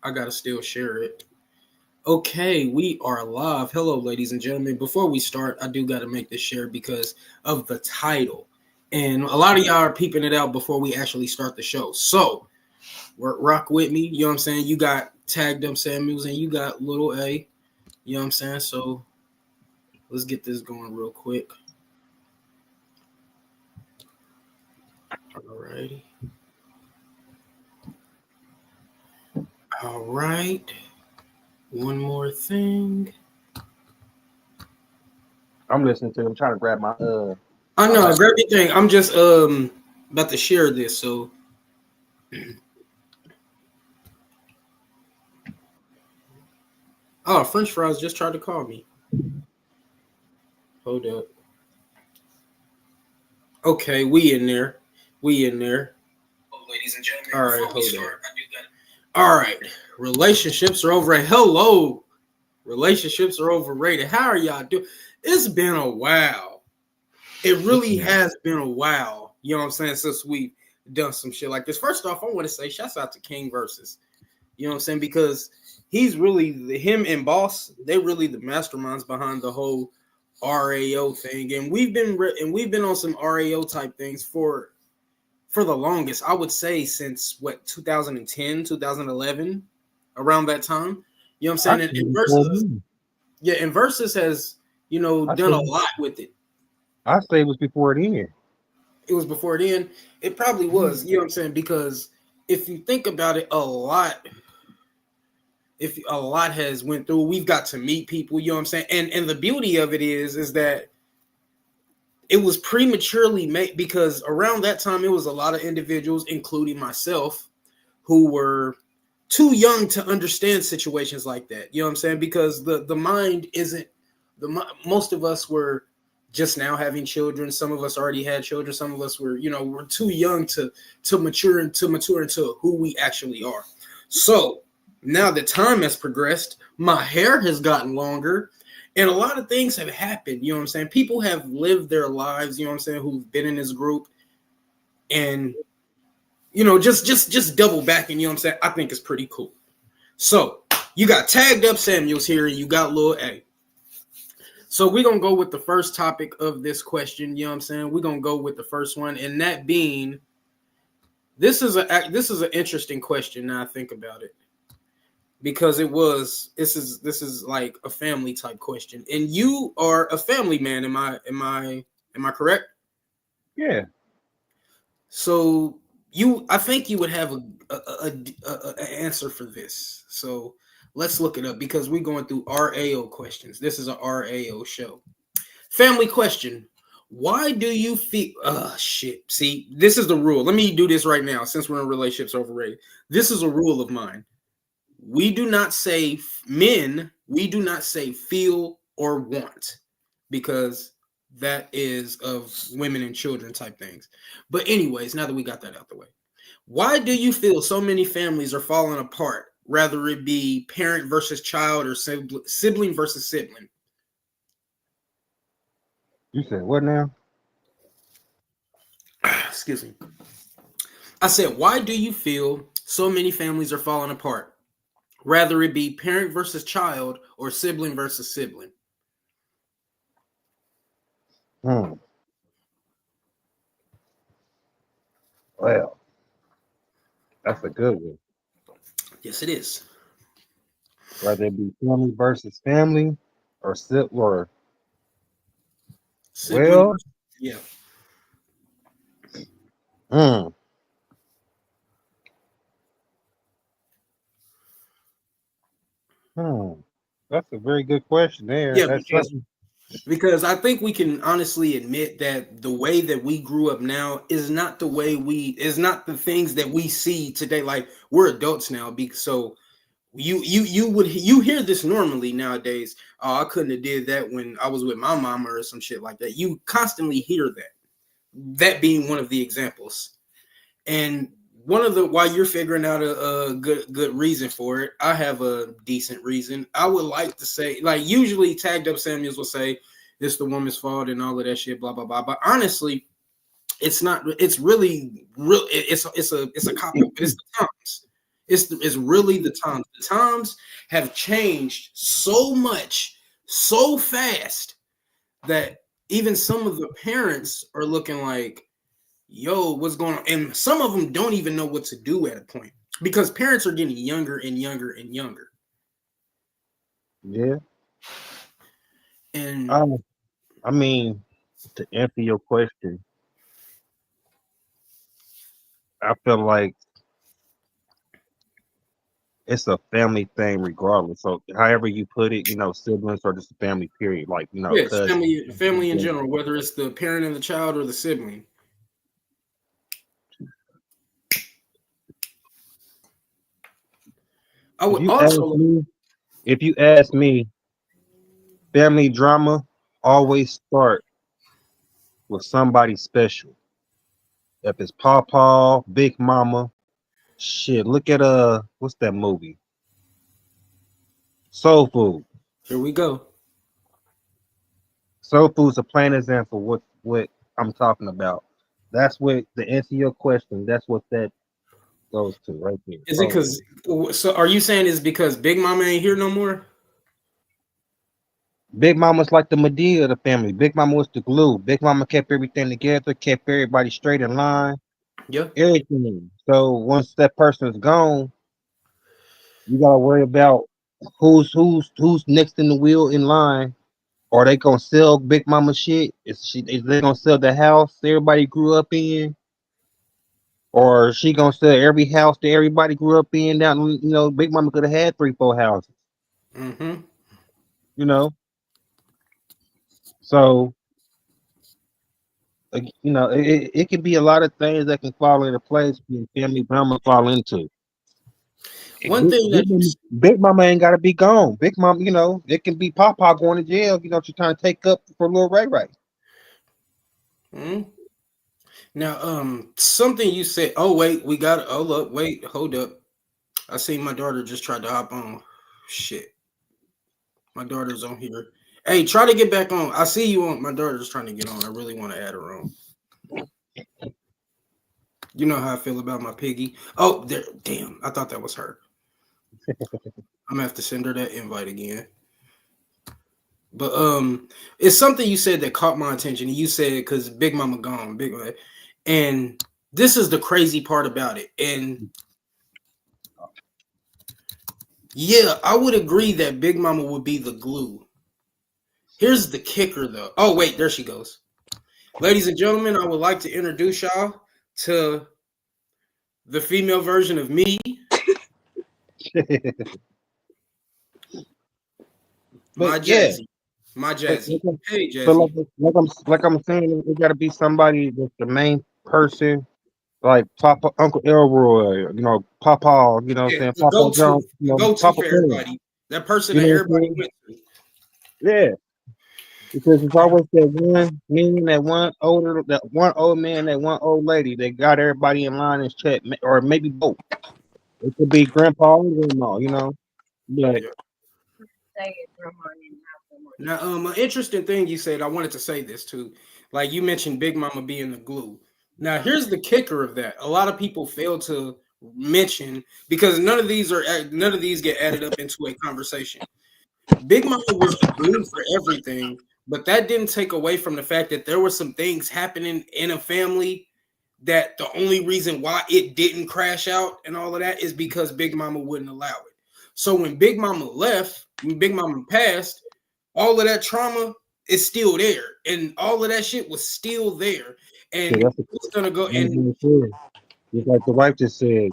I gotta still share it. Okay, we are live. Hello, ladies and gentlemen. Before we start, I do gotta make this share because of the title. And a lot of y'all are peeping it out before we actually start the show. So rock with me. You know what I'm saying? You got Tagged Up Samuels and you got Little A. You know what I'm saying? So let's get this going real quick. All righty. All right. One more thing. I'm listening to him trying to grab my I know, grab your thing. I'm just about to share this, so oh, French fries just tried to call me. Hold up. Okay, we in there. We in there. Ladies and gentlemen, all right, hold up. All right, relationships are overrated. Hello, relationships are overrated. How are y'all doing? It's been a while. It really has been a while. You know what I'm saying? Since we've done some shit like this. First off, I want to say shouts out to King Versus. You know what I'm saying? Because he's really him and Boss. They're really the masterminds behind the whole R.A.O. thing, and we've been on some R.A.O. type things for the longest. I would say since 2010, 2011, around that time. You know what I'm saying? And Versus has done a lot with it. I say it was before then. It was before then. It probably was. You know what I'm saying? Because if you think about it, a lot has went through. We've got to meet people. You know what I'm saying? And the beauty of it is that it was prematurely made because around that time it was a lot of individuals, including myself, who were too young to understand situations like that. You know what I'm saying? Because the mind isn't most of us were just now having children. Some of us already had children. Some of us were too young to mature into who we actually are. So now that time has progressed, my hair has gotten longer, and a lot of things have happened. You know what I'm saying? People have lived their lives, you know what I'm saying, who've been in this group, and just double backing, you know what I'm saying? I think it's pretty cool. So you got Tagged Up Samuels here, and you got Lil A. So we're going to go with the first topic of this question, you know what I'm saying? We're going to go with the first one, and that being, this is an interesting question now I think about it. Because this is like a family type question. And you are a family man, am I correct? Yeah. So I think you would have a answer for this. So let's look it up because we're going through R.A.O. questions. This is an R.A.O. show. Family question. Why do you feel shit? See, this is the rule. Let me do this right now since we're in relationships overrated. This is a rule of mine. We do not say feel or want because that is of women and children type things. But anyways, now that we got that out the way, why do you feel so many families are falling apart, rather it be parent versus child or sibling versus sibling? You said what now? Excuse me. I said, why do you feel so many families are falling apart? Rather it be parent versus child or sibling versus sibling. Well, that's a good one. Yes, it is. Whether it be family versus family or sibling. Well, yeah. That's a very good question there. Yeah, That's because I think we can honestly admit that the way that we grew up now is not the things that we see today. Like we're adults now, so you hear this normally nowadays. Oh, I couldn't have did that when I was with my mama or some shit like that. You constantly hear that being one of the examples. And while you're figuring out a good reason for it, I have a decent reason. I would like to say, like usually Tagged Up Samuels will say it's the woman's fault and all of that shit, blah blah blah. But honestly, it's not. It's really real. It's a cop out. It's the times. It's really the times. The times have changed so much, so fast that even some of the parents are looking like, yo, what's going on? And some of them don't even know what to do at a point because parents are getting younger and younger and younger. Yeah. And I mean, to answer your question, I feel like it's a family thing regardless. So however you put it, siblings or just a family period, like, yeah, it's cousins. family in general, whether it's the parent and the child or the sibling. I If would you ask also me, if you ask me, family drama always start with somebody special. If it's Pawpaw, Big Mama, shit. Look at what's that movie? Soul Food. here we go. Soul Food's a plain example what I'm talking about. That's what the answer to your question. That's what that goes to right there. Is it Soul Food. because so are you saying it's because Big Mama ain't here no more? Big Mama's like the Medea of the family. Big Mama was the glue. Big Mama kept everything together, kept everybody straight in line, Yeah. everything. So once that person's gone, you gotta worry about who's next in the wheel in line. Are they gonna sell Big Mama shit? Is they gonna sell the house everybody grew up in? Or is she gonna sell every house that everybody grew up in? Down, Big Mama could have had 3, 4 houses. Mm-hmm. You know, so it can be a lot of things that can fall into place when family drama fall into. One thing that Big Mama ain't gotta be gone. Big Mama, it can be Papa going to jail. She's trying to take up for little Ray Ray. hmm? Now, something you said. Oh wait, we got. Hold up, wait, hold up. I see my daughter just tried to hop on. Shit, my daughter's on here. Hey, try to get back on. I see you on. My daughter's trying to get on. I really want to add her on. You know how I feel about my piggy. Oh, there. Damn, I thought that was her. I'm gonna have to send her that invite again. But it's something you said that caught my attention. You said because Big Mama gone, and this is the crazy part about it. And yeah, I would agree that Big Mama would be the glue. Here's the kicker, though. Oh wait, there she goes. Ladies and gentlemen, I would like to introduce y'all to the female version of me, my But yeah, Jazzy, my but Jazzy. Hey, but Jazzy. like I'm saying, it got to be somebody that's the main person, like Papa Uncle Elroy, Papa, Yeah, saying Papa Jones, the go-to Papa for Aaron, everybody. That person you that know what I'm everybody saying? went to. Yeah, because it's always that one man, that one old man, that one old lady that got everybody in line and check, or maybe both. It could be grandpa or grandma, but Yeah. Now, an interesting thing you said, I wanted to say this too. Like you mentioned Big Mama being the glue. Now, here's the kicker of that. A lot of people fail to mention because none of these get added up into a conversation. Big Mama was the glue for everything, but that didn't take away from the fact that there were some things happening in a family that the only reason why it didn't crash out and all of that is because Big Mama wouldn't allow it. So when Big Mama left, when Big Mama passed, all of that trauma is still there, and all of that shit was still there, so and that's it's gonna go. what And I'm saying. Just like the wife just said,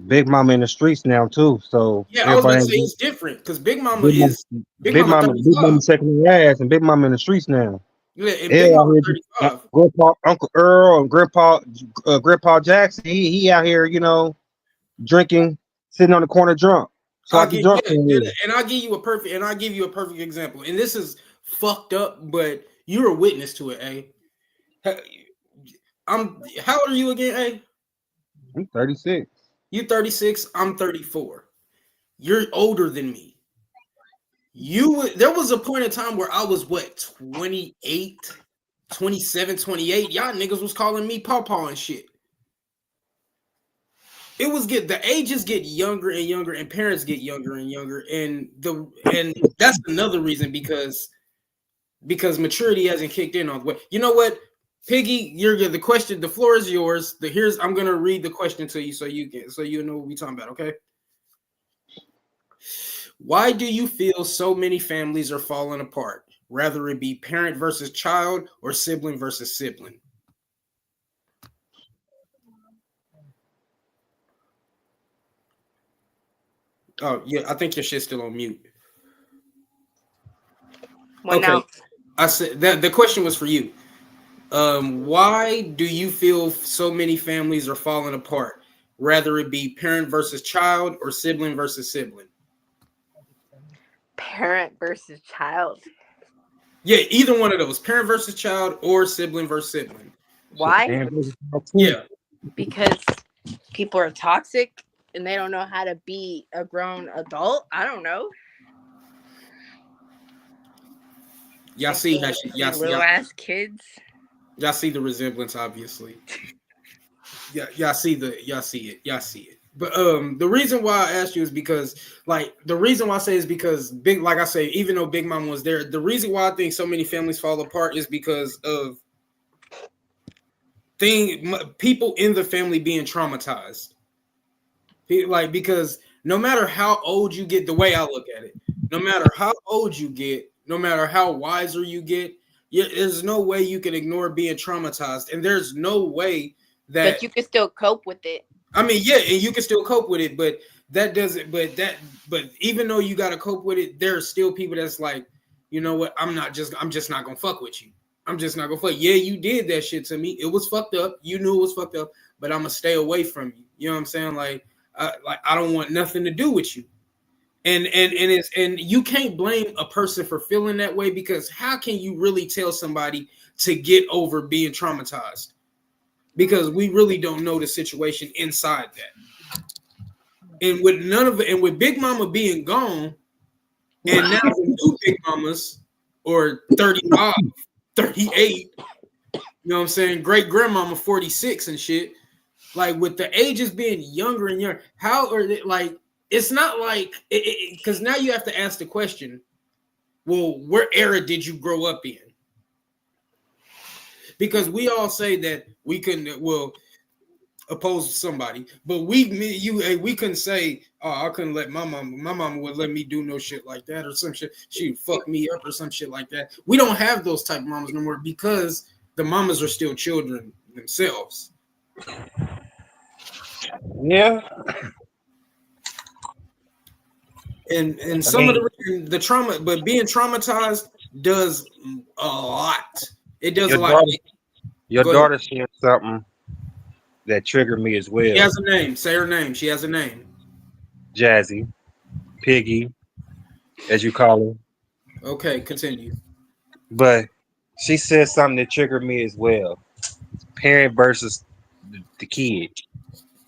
Big Mama in the streets now too. So yeah, I was about everybody, to say it's different because Big Mama, Big Mama Big Mama 35. shaking her ass, and Big Mama in the streets now. Yeah, and Big Earl out Mama here, 35. Grandpa, Uncle Earl, and Grandpa Jackson. He out here, drinking, sitting on the corner drunk. So I'll like he get drunk yeah, from yeah, here. and I'll give you a perfect example. And this is fucked up, but you're a witness to it, A. How old are you again, A? I'm 36. You 36, I'm 34. You're older than me. There was a point in time where I was what 28, 27, 28. Y'all niggas was calling me Pawpaw and shit. it was the ages get younger and younger, and parents get younger and younger, and that's another reason because maturity hasn't kicked in on the way. You know what, Piggy, you're the question. The floor is yours. I'm gonna read the question to you so you know what we're talking about. Okay. Why do you feel so many families are falling apart? Rather it be parent versus child or sibling versus sibling. Oh yeah, I think your shit's still on mute. What Okay, now? I said that the question was for you. Why do you feel so many families are falling apart? Rather it be parent versus child or sibling versus sibling. Parent versus child. Yeah, either one of those, parent versus child or sibling versus sibling. Why? Yeah, Because people are toxic and they don't know how to be a grown adult. I don't know. y'all see how Little ass kids. y'all see the resemblance, obviously. Yeah, y'all see it. But the reason why I asked you is because, like, the reason why I say is because like I say, even though Big Mom was there, the reason why I think so many families fall apart is because of people in the family being traumatized. Like, because no matter how old you get, the way I look at it, no matter how old you get, no matter how wiser you get, there's no way you can ignore being traumatized, and there's no way that. But you can still cope with it. I mean, yeah, and you can still cope with it, but that doesn't. But even though you got to cope with it, there are still people that's like, you know what? I'm just not gonna fuck with you. I'm just not gonna fuck. Yeah, you did that shit to me. It was fucked up. You knew it was fucked up, but I'm gonna stay away from you. You know what I'm saying? Like I don't want nothing to do with you. And you can't blame a person for feeling that way, because how can you really tell somebody to get over being traumatized? Because we really don't know the situation inside that. And with Big Mama being gone, and now the new Big Mamas or 35, 38, you know what I'm saying? Great grandmama 46 and shit. Like, with the ages being younger and younger, how are they, like, it's not like, because now you have to ask the question, well, what era did you grow up in? Because we all say that we couldn't, well, oppose somebody, but we couldn't say, oh, I couldn't let my mama would let me do no shit like that or some shit. She'd fuck me up or some shit like that. We don't have those type of mamas no more, because the mamas are still children themselves. Yeah. And some of the trauma, but being traumatized does a lot. It does a lot. Your daughter shared something that triggered me as well. She has a name. Say her name. She has a name. Jazzy, Piggy, as you call her. Okay, continue. But she said something that triggered me as well. Parent versus the kid.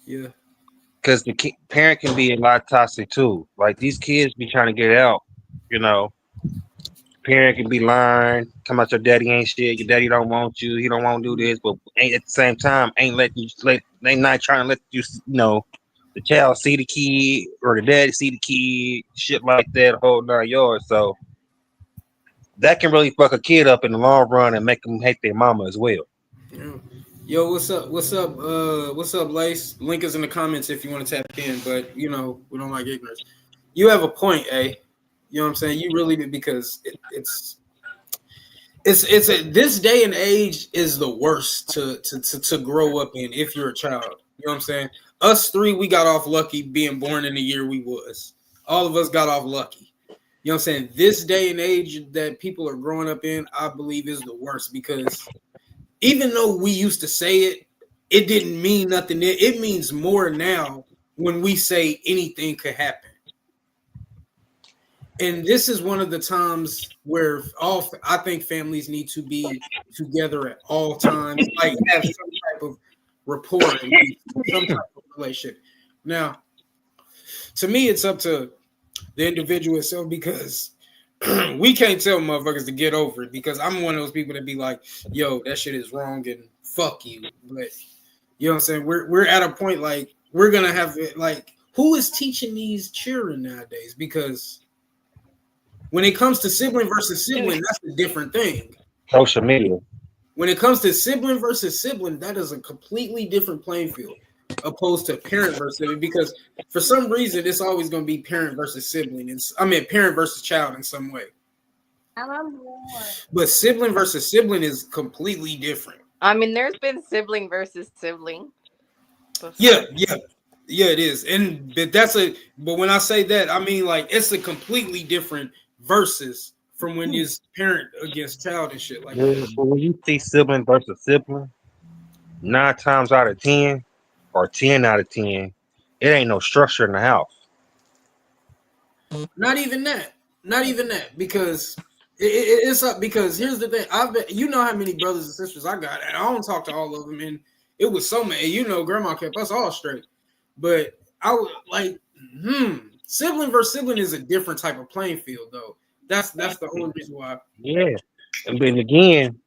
Yeah. Because the parent can be a lot toxic too. Like, these kids be trying to get out, you know. Parent can be lying, come out, your daddy ain't shit, your daddy don't want you, he don't want to do this, but ain't at the same time ain't letting you they not trying to let you, the child see the kid or the daddy see the kid, shit like that, whole 9 yards. So that can really fuck a kid up in the long run and make them hate their mama as well. Yeah. Yo, what's up? What's up, Lace? Link is in the comments if you want to tap in, but we don't like ignorance. You have a point, A. You know what I'm saying? You really do, because it's this day and age is the worst to grow up in if you're a child. You know what I'm saying? Us three, we got off lucky being born in the year we was. All of us got off lucky. You know what I'm saying? This day and age that people are growing up in, I believe, is the worst, because even though we used to say it, it didn't mean nothing. It means more now when we say anything could happen. And this is one of the times where I think families need to be together at all times, like have some type of rapport and some type of relationship. Now, to me, it's up to the individual itself, because we can't tell motherfuckers to get over it, because I'm one of those people that be like, yo, that shit is wrong and fuck you. But you know what I'm saying? We're at a point like we're gonna have like, who is teaching these children nowadays? Because when it comes to sibling versus sibling, that's a different thing. Social media. When it comes to sibling versus sibling, that is a completely different playing field, opposed to parent versus sibling. Because for some reason, it's always going to be parent versus sibling. Parent versus child in some way. But sibling versus sibling is completely different. I mean, there's been sibling versus sibling before. Yeah, it is. But when I say that, I mean like it's a completely different versus from when it's parent against child and shit like that. When you see sibling versus sibling, 9 times out of 10 or 10 out of 10, it ain't no structure in the house. Not even that. Because it's up. Because here's the thing. You know how many brothers and sisters I got, and I don't talk to all of them. And it was so many. You know, grandma kept us all straight. But I was like, sibling versus sibling is a different type of playing field, though. That's the only reason why. Yeah, and then again,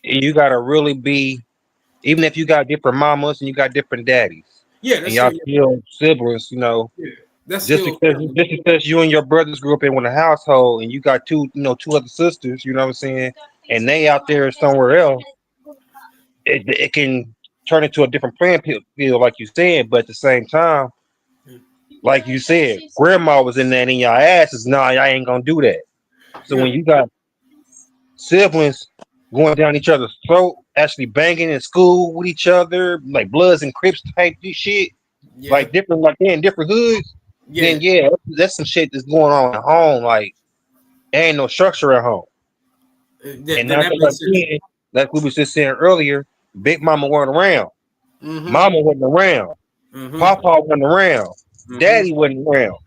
you gotta really be. Even if you got different mamas and you got different daddies, Yeah, and y'all still siblings, you know. Yeah, that's just still because you and your brothers grew up in one household and you got two other sisters, you know what I'm saying, and they out there somewhere else, it can turn into a different playing field, like you said. But at the same time, like you said, grandma was in there in y'all asses. Nah, y'all ain't gonna do that. So when you got siblings going down each other's throat, actually banging in school with each other, like Bloods and Crips type shit, like different, like they're in different hoods. Then that's some shit that's going on at home. Like there ain't no structure at home. And that makes sense. Like we was just saying earlier, Big Mama wasn't around, Mama wasn't around, Papa wasn't around, Daddy wasn't around.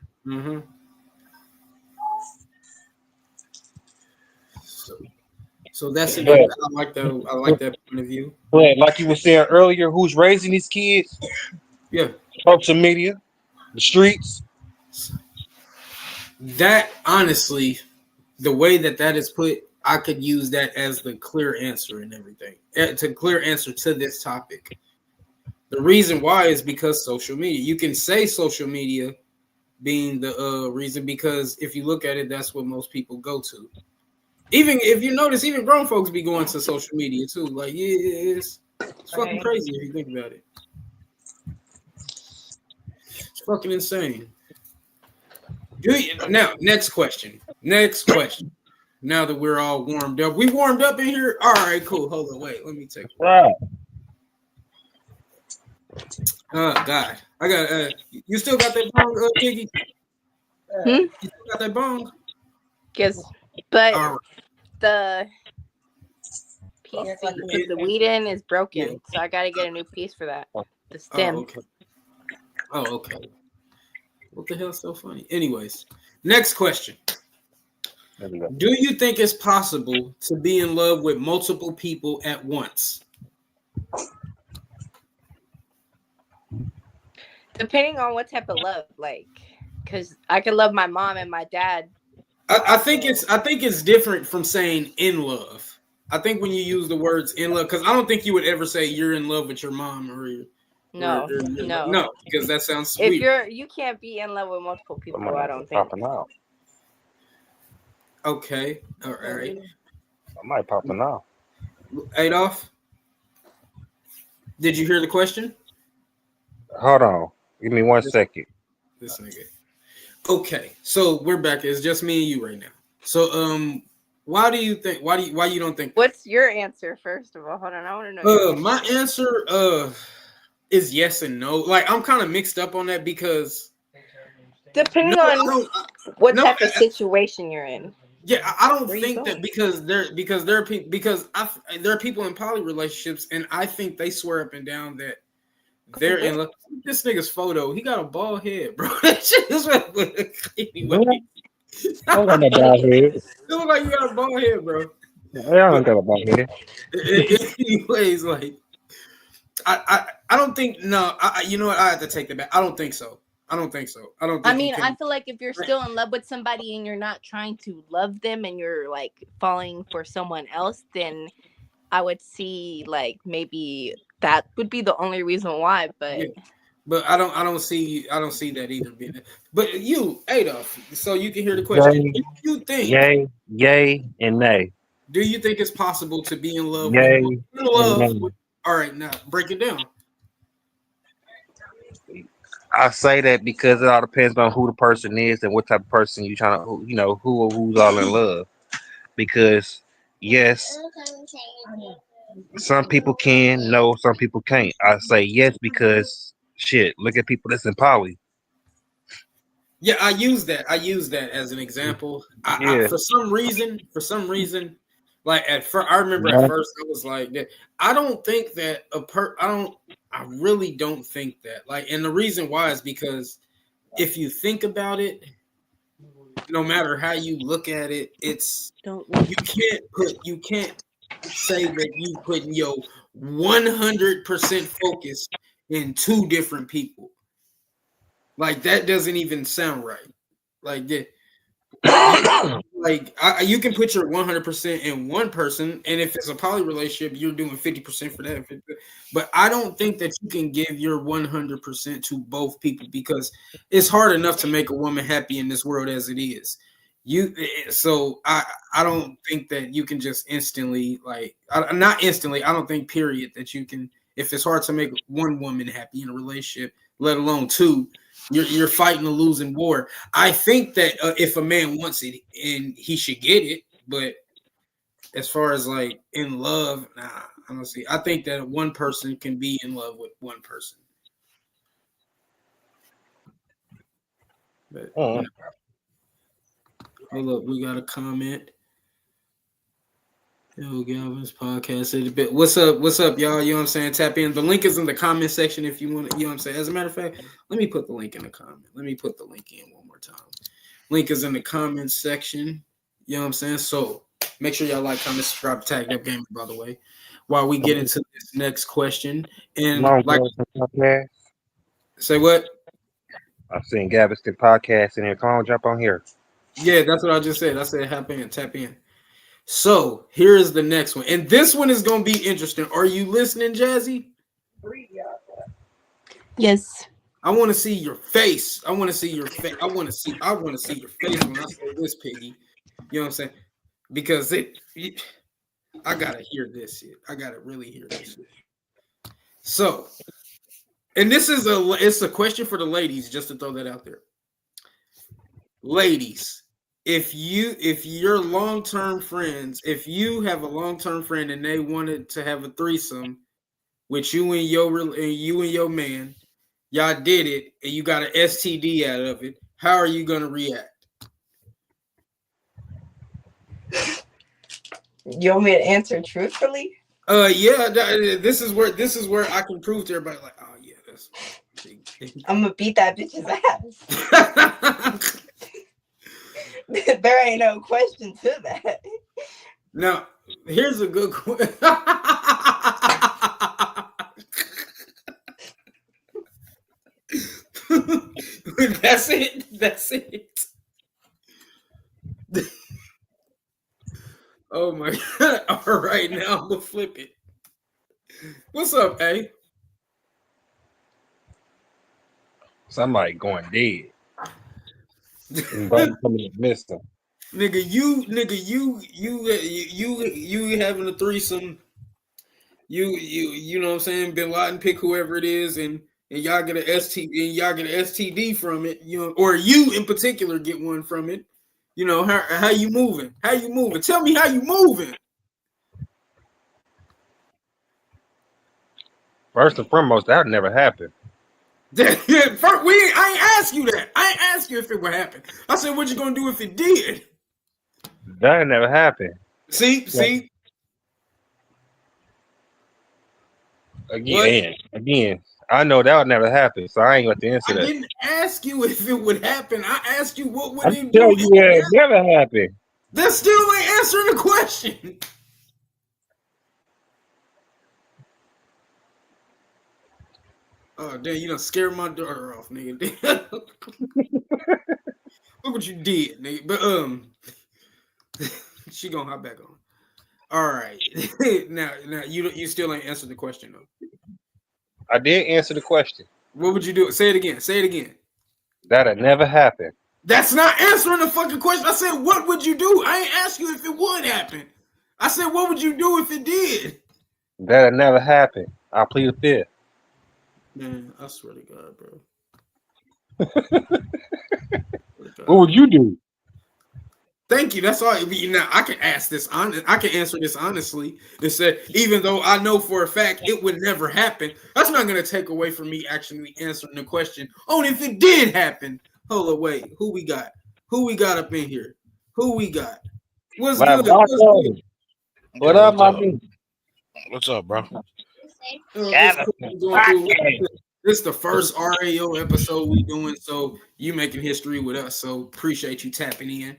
So that's it. I like that. I like that point of view. But like you were saying earlier, who's raising these kids? Yeah, social media, the streets. That honestly, the way that is put, I could use that as the clear answer and everything. It's a clear answer to this topic. The reason why is because social media. You can say social media being the reason, because if you look at it, that's what most people go to. Even if you notice, even grown folks be going to social media too. Like, it's fucking crazy if you think about it. It's fucking insane. Now, next question. Now that we're all warmed up, we warmed up in here. All right, cool. Hold on, wait. Let me take. Right. God, I got. You still got that bong, Kiki? You still got that bong? Yes, but the piece to put the weed in is broken, so I got to get a new piece for that. The stem. Oh, okay. What the hell's so funny? Anyways, next question. Do you think it's possible to be in love with multiple people at once? Depending on what type of love, like, because I could love my mom and my dad. I think it's different from saying in love. I think when you use the words in love, because I don't think you would ever say you're in love with your mom no, because that sounds sweet. If you can't be in love with multiple people, I don't think. Okay, all right. I might pop it now. Adolf, did you hear the question? Hold on, give me 1 second. This nigga. Okay, so we're back. It's just me and you right now. So, why do you think? Why you don't think? What's your answer first of all? Hold on, I want to know. My answer, is yes and no. Like I'm kind of mixed up on that because depending on what type of situation you're in. Yeah, I don't think that because there are people in poly relationships, and I think they swear up and down that they're in love. This nigga's photo, he got a bald head, bro. That shit is anyway. I got a bald head. You look like you got a bald head, bro. Yeah, I don't got a bald head. Anyways, like I don't think you know what, I have to take that back. I don't think so. I feel like if you're still in love with somebody and you're not trying to love them and you're like falling for someone else, then I would see like maybe that would be the only reason why. But But I don't see that either. But you, Adolf, so you can hear the question. Yay, Do you think? yay, and nay. Do you think it's possible to be in love with Yay and nay. all right, now break it down. I say that because it all depends on who the person is and what type of person you trying to, who's all in love. Because yes, some people can, no, some people can't. I say yes because shit. Look at people that's in poly. Yeah, I use that. I use that as an example. Yeah, For some reason, like at first, I remember at yeah. first I was like that. I don't think that I really don't think that. Like, and the reason why is because if you think about it, no matter how you look at it, you can't say that you putting your 100% focus in two different people. Like that doesn't even sound right. Like that, you can put your 100% in one person, and if it's a poly relationship, you're doing 50% for that. But I don't think that you can give your 100% to both people because it's hard enough to make a woman happy in this world as it is. So I don't think that you can just instantly not instantly. I don't think period that you can, if it's hard to make one woman happy in a relationship, let alone two. You're fighting a losing war. I think that if a man wants it, and he should get it, but as far as like in love, nah, I don't see. I think that one person can be in love with one person. But yeah. Hold up, we got a comment. Yo, Galvin's podcast. What's up, y'all? You know what I'm saying? Tap in. The link is in the comment section if you want to, you know what I'm saying? As a matter of fact, let me put the link in the comment. Let me put the link in one more time. Link is in the comment section. You know what I'm saying? So make sure y'all like, comment, subscribe, tag that game, by the way. While we get into this next question. And podcast. Say what? I've seen Galveston podcast in here. Come on, jump on here. Yeah, that's what I just said. I said tap in. So here is the next one. And this one is gonna be interesting. Are you listening, Jazzy? Yes. I want to see your face. I want to see your face. I want to see your face when I say this, Piggy. You know what I'm saying? Because I gotta hear this shit. I gotta really hear this shit. So, and it's a question for the ladies, just to throw that out there. Ladies, if you're long-term friends, if you have a long-term friend and they wanted to have a threesome with you and your man, y'all did it, and you got an STD out of it, how are you gonna react? You want me to answer truthfully? Yeah, this is where I can prove to everybody, like, oh yeah, that's. I'm gonna beat that bitch's ass. There ain't no question to that. Now, here's a good question. That's it. Oh my god. All right, now I'm gonna flip it. What's up, A? Somebody going dead. Nigga, you having a threesome. You know what I'm saying? Bin Laden pick whoever it is, and y'all get an STD from it, you know, or you in particular get one from it. You know, how you moving? How you moving? Tell me how you moving. First and foremost, that would never happen. I ain't ask you that. I ain't ask you if it would happen. I said, what you gonna do if it did? That never happened. See. Again, I know that would never happen, so I ain't got to answer that. I didn't ask you if it would happen. I asked you what would it do. You it never happened. That still ain't answering the question. Oh damn! You done scared my daughter off, nigga. Look what you did, nigga. But she gonna hop back on. All right. now you still ain't answered the question though. I did answer the question. What would you do? Say it again. Say it again. That'll never happen. That's not answering the fucking question. I said, what would you do? I ain't asked you if it would happen. I said, what would you do if it did? That'll never happen. I plead the fifth. Man, I swear to God, bro. What would you do? Thank you. That's all. Now I can ask this. I can answer this honestly. They said, even though I know for a fact it would never happen, that's not going to take away from me actually answering the question. Only if it did happen. Hold on, wait. Who we got? Who we got up in here? Who we got? What's good? What's good? What up, my dude? What's up, bro? This is the first R.A.O. episode we doing, so you making history with us. So appreciate you tapping in.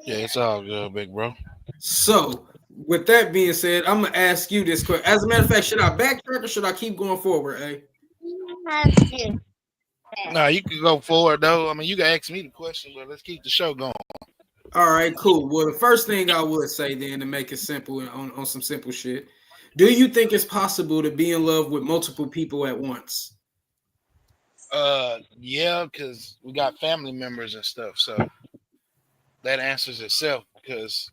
Yeah, it's all good, big bro. So, with that being said, I'm gonna ask you this question. As a matter of fact, should I backtrack or should I keep going forward? Nah, you can go forward though. I mean, you can ask me the question, but let's keep the show going. All right, cool. Well, the first thing I would say then, to make it simple on some simple shit, do you think it's possible to be in love with multiple people at once? Yeah, because we got family members and stuff, so that answers itself because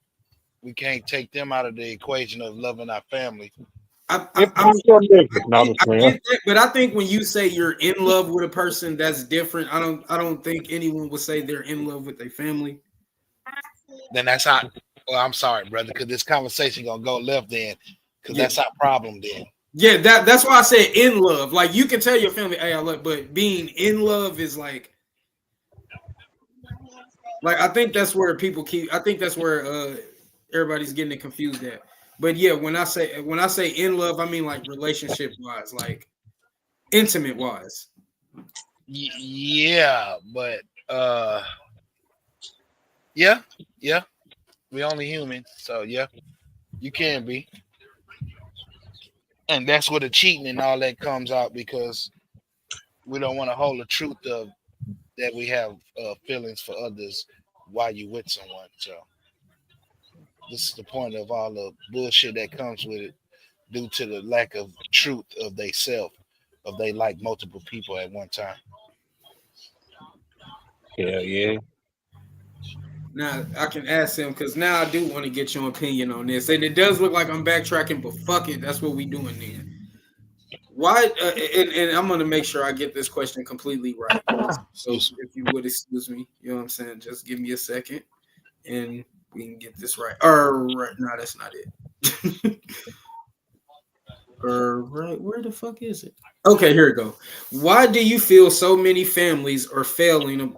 we can't take them out of the equation of loving our family. I get that, but I think when you say you're in love with a person, that's different. I don't think anyone would say they're in love with their family. Then that's how. Well, I'm sorry, brother, because this conversation gonna go left then, because that's our problem then. Yeah, that's why I said in love. Like you can tell your family, hey, I love, but being in love is like I think that's where people keep. I think that's where everybody's getting it confused at. But yeah, when I say in love, I mean like relationship wise, like intimate wise. Yeah, but yeah, we only human, so yeah, you can be, and that's where the cheating and all that comes out because we don't want to hold the truth of that we have feelings for others while you with someone. So this is the point of all the bullshit that comes with it, due to the lack of truth of they self, of they like multiple people at one time. Hell yeah. Now I can ask him because now I do want to get your opinion on this, and it does look like I'm backtracking, but fuck it, that's what we doing then. Why? And I'm gonna make sure I get this question completely right. So if you would excuse me, you know what I'm saying. Just give me a second, and we can get this right. Right, no, that's not it. Right, where the fuck is it? Okay, here we go. Why do you feel so many families are falling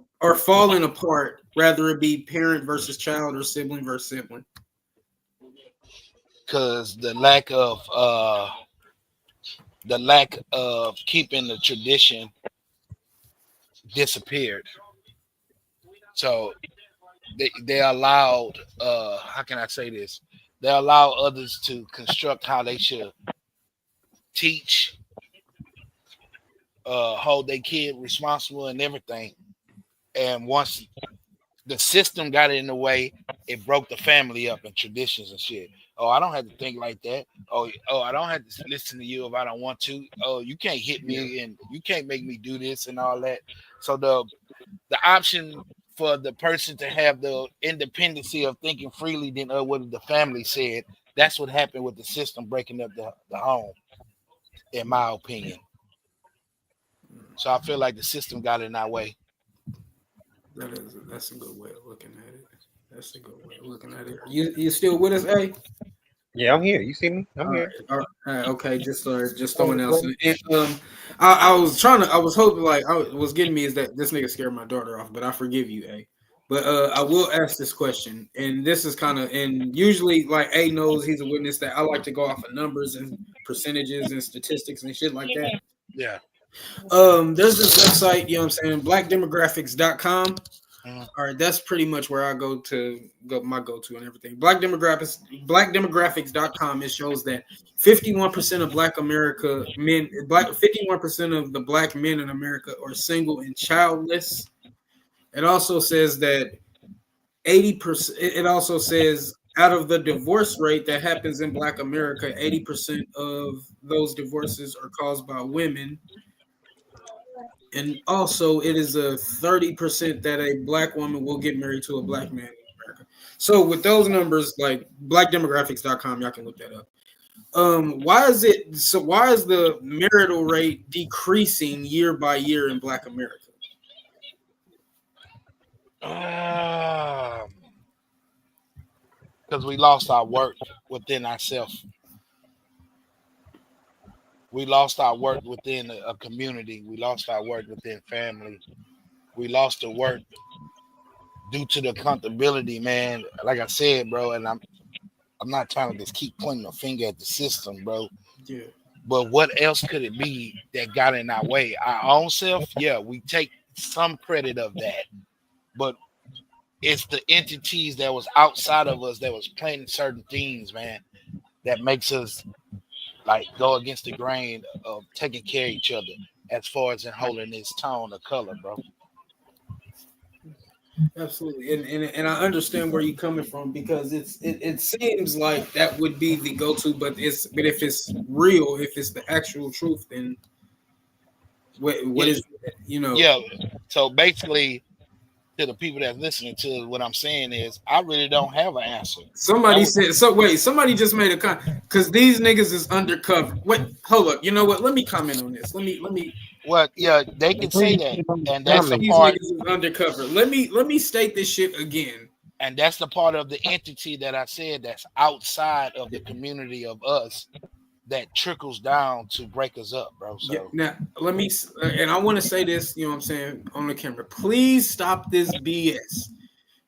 apart? Rather it be parent versus child or sibling versus sibling. Because the lack of keeping the tradition disappeared. So they allowed how can I say this? They allow others to construct how they should teach, hold their kid responsible and everything. And once the system got in the way, it broke the family up and traditions and shit. Oh, I don't have to think like that. Oh, I don't have to listen to you if I don't want to. Oh, you can't hit me and you can't make me do this and all that. So the option for the person to have the independency of thinking freely than what the family said, that's what happened with the system breaking up the home, in my opinion. So I feel like the system got in our way. That's a good way of looking at it. That's a good way of looking at it. You still with us, A? Yeah, I'm here. You see me? I'm here. All right, okay. Just throwing out some. And, I was hoping like was getting me is that this nigga scared my daughter off, but I forgive you, A. But I will ask this question, and this is kind of, and usually like A knows he's a witness that I like to go off of numbers and percentages and statistics and shit like that. Yeah. There's this website, you know what I'm saying, blackdemographics.com. All right, that's pretty much where I go my go-to and everything. Blackdemographics.com. It shows that 51% of 51% of the black men in America are single and childless. It also says that 80%. It also says out of the divorce rate that happens in Black America, 80% of those divorces are caused by women. And also, it is a 30% that a black woman will get married to a black man in America. So with those numbers, like blackdemographics.com, y'all can look that up. Why is the marital rate decreasing year by year in Black America? Because we lost our work within ourselves. We lost our work within a community. We lost our work within family. We lost the work due to the accountability, man. Like I said, bro, and I'm not trying to just keep pointing a finger at the system, bro. Yeah. But what else could it be that got in our way? Our own self, yeah, we take some credit of that. But it's the entities that was outside of us that was planning certain things, man, that makes us like go against the grain of taking care of each other as far as in holding this tone of color, bro. Absolutely, and I understand where you're coming from because it seems like that would be the go-to, but if it's real, if it's the actual truth, then what is Yeah. So basically, to the people that's listening to what I'm saying is, I really don't have an answer. Somebody said so. Wait, somebody just made a comment because these niggas is undercover. Wait, hold up. You know what? Let me comment on this. Let me. Well, yeah, they can say that, and that's the These part. niggas is undercover. Let me state this shit again. And that's the part of the entity that I said that's outside of the community of us that trickles down to break us up, bro. So yeah, now let me, and I want to say this. You know what I'm saying on the camera. Please stop this BS.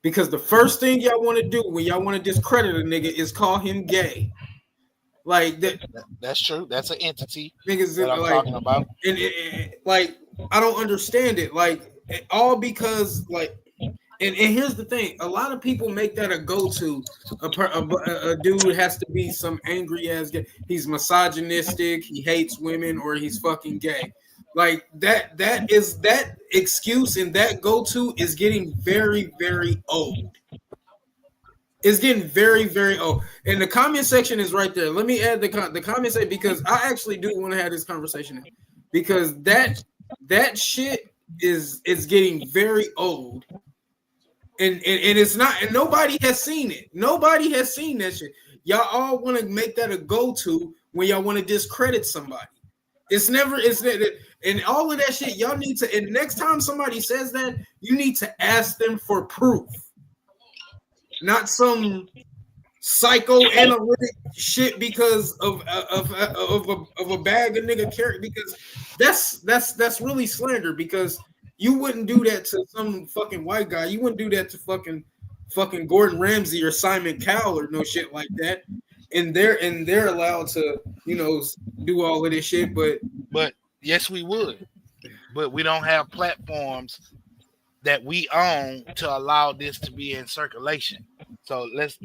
Because the first thing y'all want to do when y'all want to discredit a nigga is call him gay. Like that. That's true. That's an entity Niggas that I'm talking about. And like I don't understand it. Like all because like and here's the thing: a lot of people make that a go-to. A dude has to be some angry ass gay. He's misogynistic. He hates women, or he's fucking gay. Like that excuse and that go-to is getting very, very old. It's getting very, very old. And the comment section is right there. Let me add the comment section because I actually do want to have this conversation because that shit is getting very old. And it's not, and nobody has seen it. Nobody has seen that shit. Y'all all want to make that a go-to when y'all want to discredit somebody. It's and all of that shit. Y'all need to. And next time somebody says that, you need to ask them for proof, not some psychoanalytic shit because of a bag of nigga character. Because that's really slander. Because you wouldn't do that to some fucking white guy. You wouldn't do that to fucking Gordon Ramsay or Simon Cowell or no shit like that. And they're allowed to, do all of this shit. But yes, we would. But we don't have platforms that we own to allow this to be in circulation. So let's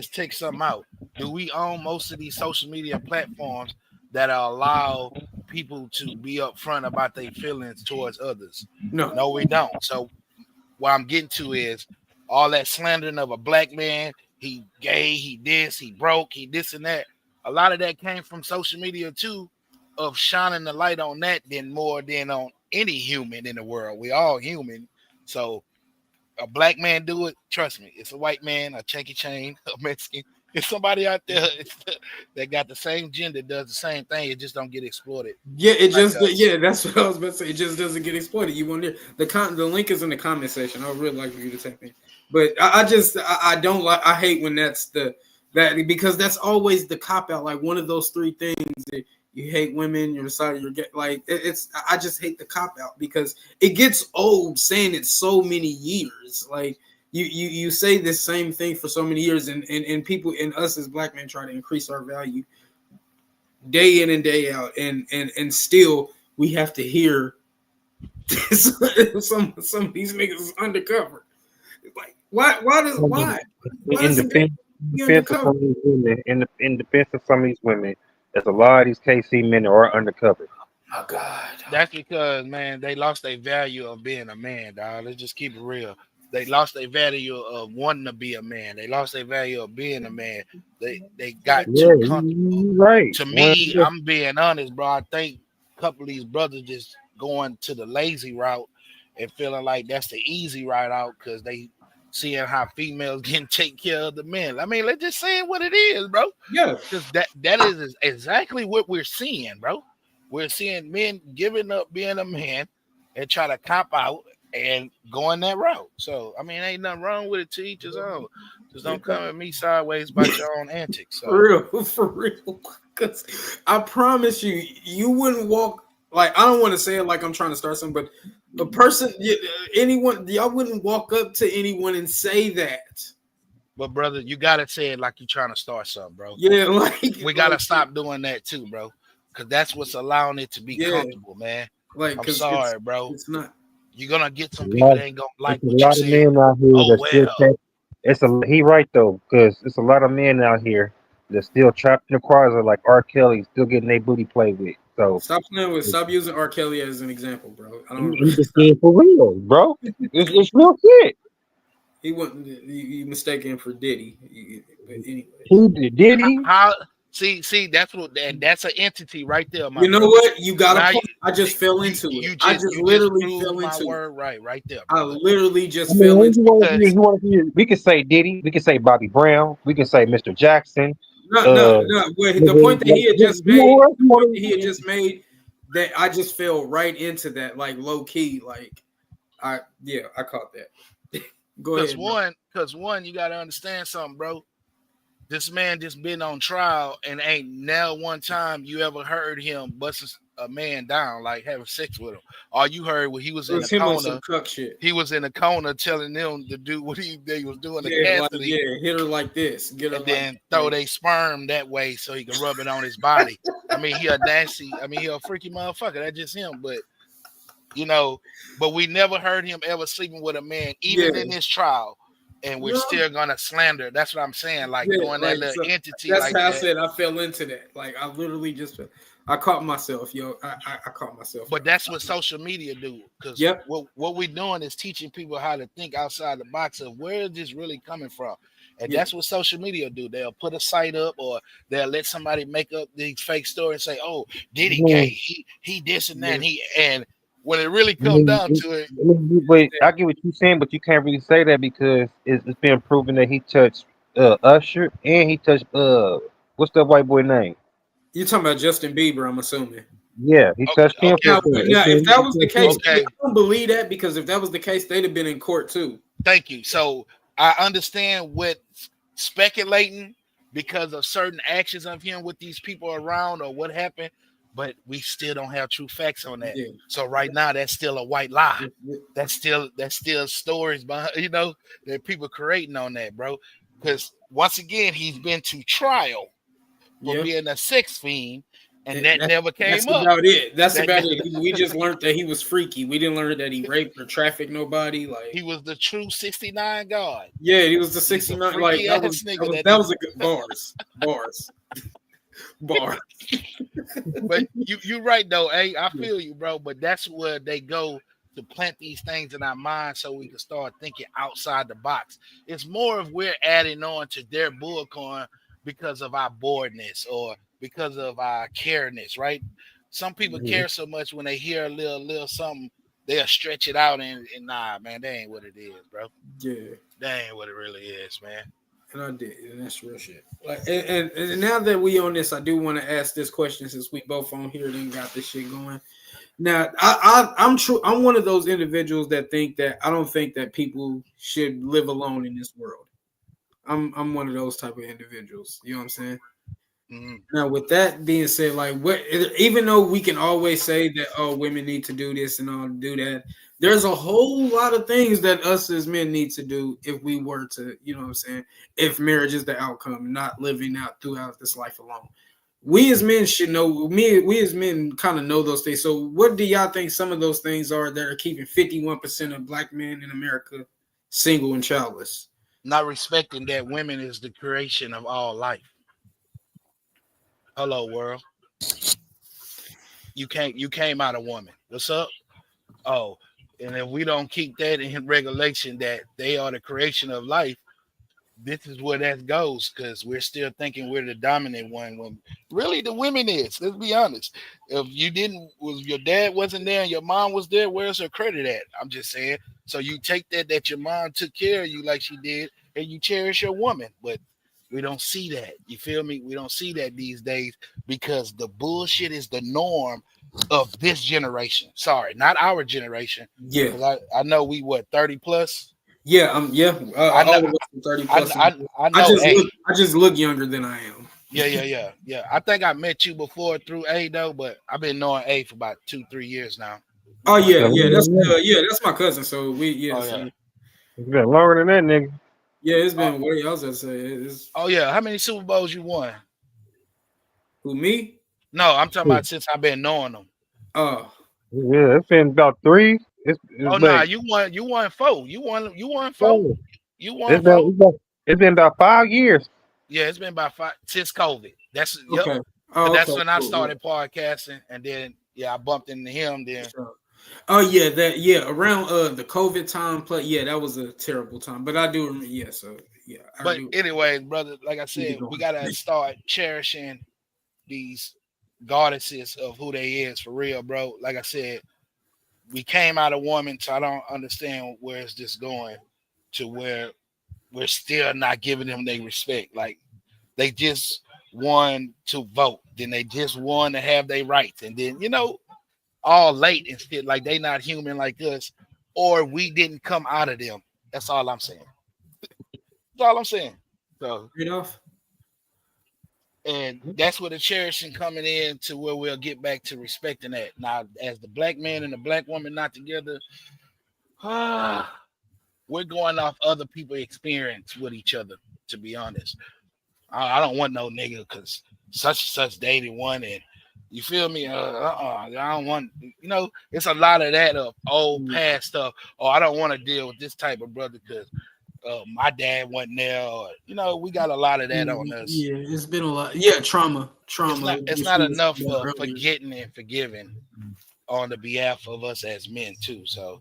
take something out. Do we own most of these social media platforms that allow people to be upfront about their feelings towards others? No, we don't. So what I'm getting to is all that slandering of a black man. He gay, he this, he broke, he this and that. A lot of that came from social media too, of shining the light on that than more than on any human in the world. We all human. So a black man do it, trust me. It's a white man, a Chinky chain, a Mexican. It's somebody out there that got the same gender, does the same thing. It just don't get exploited. Yeah, that's what I was about to say. It just doesn't get exploited. You want the link is in the comment section. I would really like for you to type in. But I don't like. I hate when that's because that's always the cop out. Like one of those three things that you hate women, you're deciding you're gay. Like I just hate the cop out because it gets old saying it so many years. Like you say this same thing for so many years, and people and us as black men try to increase our value day in and day out, and still we have to hear some of these niggas is undercover. Like why in defense of some of these women, in defense of some of these women, there's a lot of these KC men that are undercover. Oh God. That's because, man, they lost their value of being a man, dog. Let's just keep it real. They lost their value of wanting to be a man. They lost their value of being a man. They got too comfortable. Right. To me, I'm being honest, bro. I think a couple of these brothers just going to the lazy route and feeling like that's the easy route out because they seeing how females can take care of the men. I mean, let's just say what it is, bro. Yeah. Because that is exactly what we're seeing, bro. We're seeing men giving up being a man and try to cop out and going that route. So I mean, ain't nothing wrong with it, to each his own. Just don't come at me sideways about your own antics. So. For real. Because I promise you, you wouldn't walk like, I don't want to say it like I'm trying to start something, but a person, anyone, y'all wouldn't walk up to anyone and say that. But brother, you gotta say it like you're trying to start something, bro. Yeah, like we gotta stop doing that too, bro. Because that's what's allowing it to be comfortable, man. Like, I'm sorry, bro. It's not. You're gonna get some people that ain't gonna like what you say. A lot of men out here that still he right though, because it's a lot of men out here that's still trapped in the closet like R. Kelly, still getting their booty played with. So stop using R. Kelly as an example, bro. I don't. He's just being for real, bro. It's real shit. He wasn't. You mistaken for Diddy. But anyway, who did he? How? See, that's an entity right there. You know what? You got a point. I just fell into it. I just literally fell into my word right there. Brother. I literally just fell into it. We could say Diddy. We could say Bobby Brown. We could say Mr. Jackson. No. The point that he had just made, that I just fell right into that, like low key, like I caught that. Go ahead. Because one, you got to understand something, bro. This man just been on trial and ain't now one time you ever heard him busting a man down, like having sex with him. All you heard when he was in the corner, he was in the corner telling them to do what they was doing to Cassidy. Hit her like this, get her, and then throw their sperm that way so he can rub it on his body. I mean, he a nasty. I mean, he a freaky motherfucker. That's just him. But but we never heard him ever sleeping with a man, even in this trial. And we're still gonna slander. That's what I'm saying. Like doing that little entity. That's like how that. I said I fell into that. Like I literally just, I caught myself, yo. I caught myself. But that's what social media do. Because what we're doing is teaching people how to think outside the box of where is this really coming from. And that's what social media do. They'll put a site up, or they'll let somebody make up these fake stories and say, "Oh, Diddy gay, he this and that, and." When it really comes down to it, but I get what you're saying, but you can't really say that because it's been proven that he touched Usher and he touched what's that white boy name? You're talking about Justin Bieber, I'm assuming. Yeah, he touched him. Now, if that was the case, I don't believe that, because if that was the case, they'd have been in court too. Thank you. So I understand what speculating because of certain actions of him with these people around or what happened. But we still don't have true facts on that. Yeah. So right now, that's still a white lie. That's still stories behind, that people creating on that, bro. Because once again, he's been to trial for being a sex fiend, and that never came up. That's about it. That's about it. We just learned that he was freaky. We didn't learn that he raped or trafficked nobody. Like, he was the true 69 god. Yeah, he was the 69. Like that was a good bars. But you're right though. Hey, I feel you, bro. But that's where they go to plant these things in our minds so we can start thinking outside the box. It's more of we're adding on to their bullcorn because of our boredness or because of our careness, right? Some people care so much when they hear a little something, they'll stretch it out and nah, man, that ain't what it is, bro. Yeah, that ain't what it really is, man. And I did, and that's real shit. Like, and now that we on this, I do want to ask this question since we both on here and got this shit going. Now, I'm true. I'm one of those individuals that think that I don't think that people should live alone in this world. I'm one of those type of individuals. You know what I'm saying? Mm-hmm. Now, with that being said, like, even though we can always say that women need to do this and all do that, there's a whole lot of things that us as men need to do if we were to, you know what I'm saying, if marriage is the outcome, not living out throughout this life alone. We as men should know, we as men kind of know those things. So what do y'all think some of those things are that are keeping 51% of black men in America single and childless? Not respecting that women is the creation of all life. Hello, world. You came out a woman. What's up? Oh, and if we don't keep that in regulation that they are the creation of life, this is where that goes because we're still thinking we're the dominant one when really the women is. Let's be honest. If you didn't, was your dad wasn't there and your mom was there, where's her credit at? I'm just saying. So you take that your mom took care of you like she did, and you cherish your woman. But we don't see that. You feel me? We don't see that these days because the bullshit is the norm of this generation. Sorry, not our generation. Yeah. Because I know we 30 plus. Yeah, I know, all of us are 30 plus. I know. I just look younger than I am. Yeah. I think I met you before through A though, but I've been knowing A for about 2-3 years now. Oh yeah, that's my cousin. So it's been longer than that, nigga. Yeah, it's been way. I was gonna say it's. Oh yeah, how many Super Bowls you won? Who, me? No, I'm talking about since I've been knowing them. Oh yeah, it's been about 3. Nah, you won 4. You won 4. You won 4. It's been about 5 years. Yeah, it's been about 5 since COVID. That's okay. Yep. That's when I started podcasting, and then I bumped into him. Then oh yeah, around the COVID time. That was a terrible time. But I do remember. Yeah, so yeah. But anyway, brother, like I said, we gotta start cherishing these goddesses of who they is for real, bro. Like I said, we came out of woman, so I don't understand where is this going to where we're still not giving them their respect. Like they just won to vote, then they just won to have their rights, and then all late and shit, like they not human like us, or we didn't come out of them. That's all I'm saying. That's all I'm saying. So enough. And that's where the cherishing coming in to where we'll get back to respecting that. Now, as the black man and the black woman not together, we're going off other people's experience with each other, to be honest. I don't want no nigga because such and such dated one, and you feel me? I don't want, it's a lot of that of old past stuff. Oh, I don't want to deal with this type of brother because my dad wasn't there. Or, we got a lot of that on us. Yeah, it's been a lot. Yeah, trauma. It's not enough for forgetting and forgiving on the behalf of us as men too. So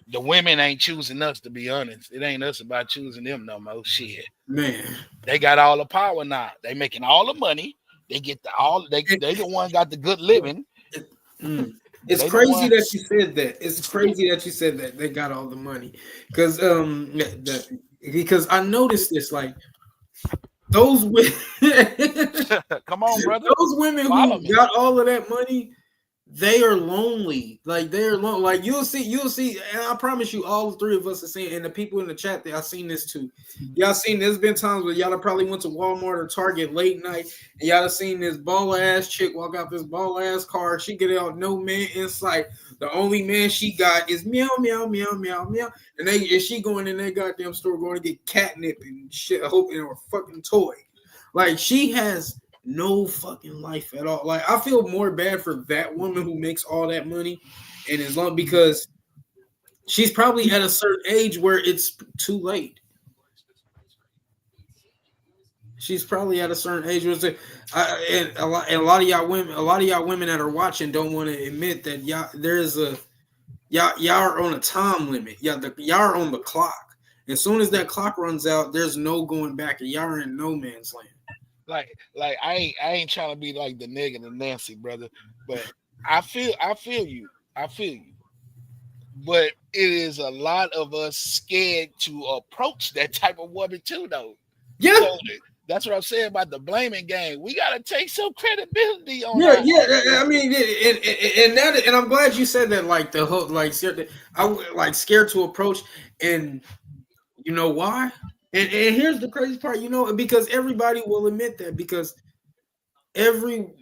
the women ain't choosing us, to be honest. It ain't us about choosing them no more. Shit, man. They got all the power now. They making all the money. They get they the one got the good living. It's crazy that you said that. It's crazy that you said that they got all the money. Because I noticed this, like those women come on, brother. Those women who got all of that money, they are lonely. Like they're lonely. Like you'll see, and I promise you, all 3 of us are seeing, and the people in the chat, I've seen this too. Y'all seen there's been times where y'all have probably went to Walmart or Target late night, and y'all have seen this ball ass chick walk out this ball ass car. She get out, no man in sight. The only man she got is meow meow meow meow meow, and she going in that goddamn store going to get catnip and shit, hoping or a fucking toy. Like she has no fucking life at all. Like I feel more bad for that woman who makes all that money and is long because she's probably at a certain age where it's too late. She's probably at a certain age where and a lot of y'all women that are watching don't want to admit that y'all are on a time limit. Y'all are on the clock. As soon as that clock runs out, there's no going back, and y'all are in no man's land. Like I ain't trying to be like the nigga and Nancy, brother, but I feel you. But it is a lot of us scared to approach that type of woman too, though. Yeah. So that's what I'm saying about the blaming game. We gotta take some credibility on that. Yeah. I mean, and I'm glad you said that. Like the whole scared to approach, and you know why? And here's the crazy part, because everybody will admit that because I don't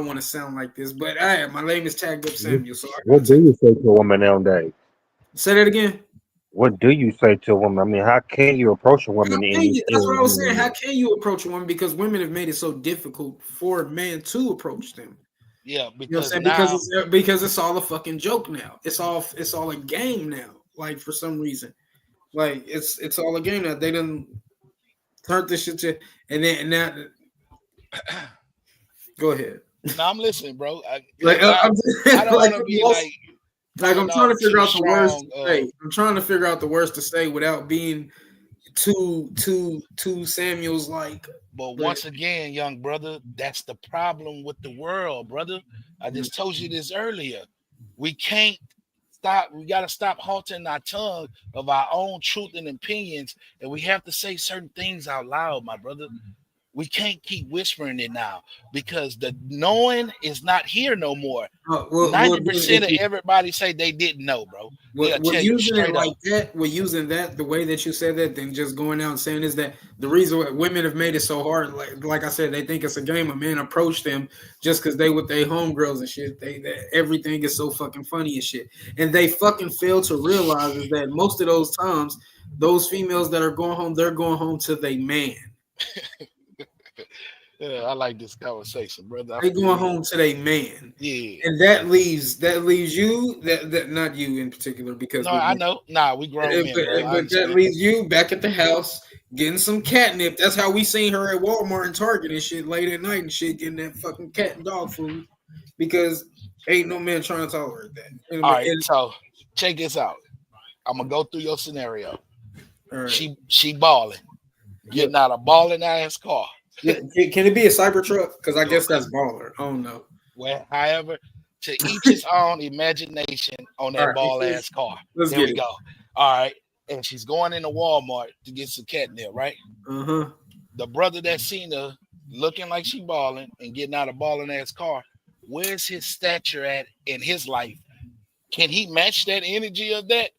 want to sound like this, but my name is TaggedUp Samuel. So what do you say to a woman nowadays? Say that again. What do you say to a woman? I mean, how can you approach a woman? That's what I was saying. How can you approach a woman? Because women have made it so difficult for a man to approach them. Yeah, because it's all a fucking joke now. It's all a game now. Like for some reason. Like it's all a game now. They done turned this shit to and now go ahead. No, I'm listening, bro. I don't want to be I'm trying to figure out the words to say. I'm trying to figure out the words to say without being to Samuel's like. But once again, young brother, that's the problem with the world, brother. I just told you this earlier. We can't stop. We got to stop halting our tongue of our own truth and opinions, and we have to say certain things out loud, my brother. We can't keep whispering it now because the knowing is not here no more. 90% of everybody say they didn't know, bro. We're using it like that. We're using that the way that you said that, then just going out and saying is that the reason why women have made it so hard. Like I said, they think it's a game. A man approach them just because they with their homegirls and shit. They everything is so fucking funny and shit, and they fucking fail to realize is that most of those times, those females that are going home, they're going home to their man. Yeah, I like this conversation, brother. They going home to their man. Yeah, and that leaves you that not you in particular because no, I know. Nah, we grown men, but that leaves you back at the house getting some catnip. That's how we seen her at Walmart and Target and shit late at night and shit, getting that fucking cat and dog food because ain't no man trying to tolerate that. All right, so check this out. I'm gonna go through your scenario. Right. She balling, getting out a balling ass car. Yeah, can it be a Cybertruck? Because I guess that's baller. I don't know. Well, however, to each his own imagination on that ball ass car. There we go. All right. And she's going into Walmart to get some catnip, right? Uh-huh. The brother that seen her looking like she balling and getting out a balling ass car, where's his stature at in his life? Can he match that energy of that?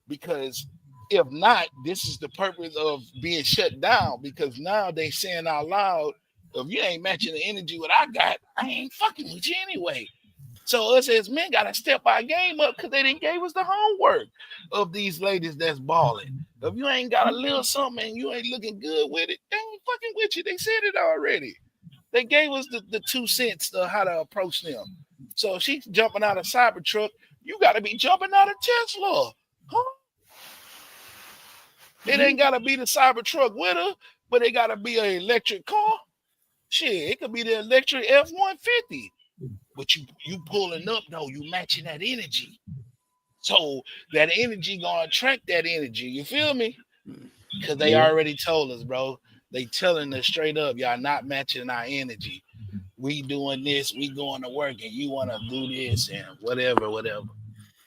Because if not, this is the purpose of being shut down because now they saying out loud, if you ain't matching the energy what I got, I ain't fucking with you anyway. So us as men got to step our game up because they didn't gave us the homework of these ladies that's balling. If you ain't got a little something and you ain't looking good with it, they ain't fucking with you. They said it already. They gave us the 2 cents of how to approach them. So if she's jumping out of Cybertruck, you got to be jumping out of Tesla. Huh? It ain't got to be the Cybertruck with her, but it got to be an electric car. Shit, it could be the electric F-150. But you pulling up, though, you matching that energy. So that energy going to attract that energy. You feel me? Because they already told us, bro. They telling us straight up, y'all not matching our energy. We doing this, we going to work, and you want to do this and whatever.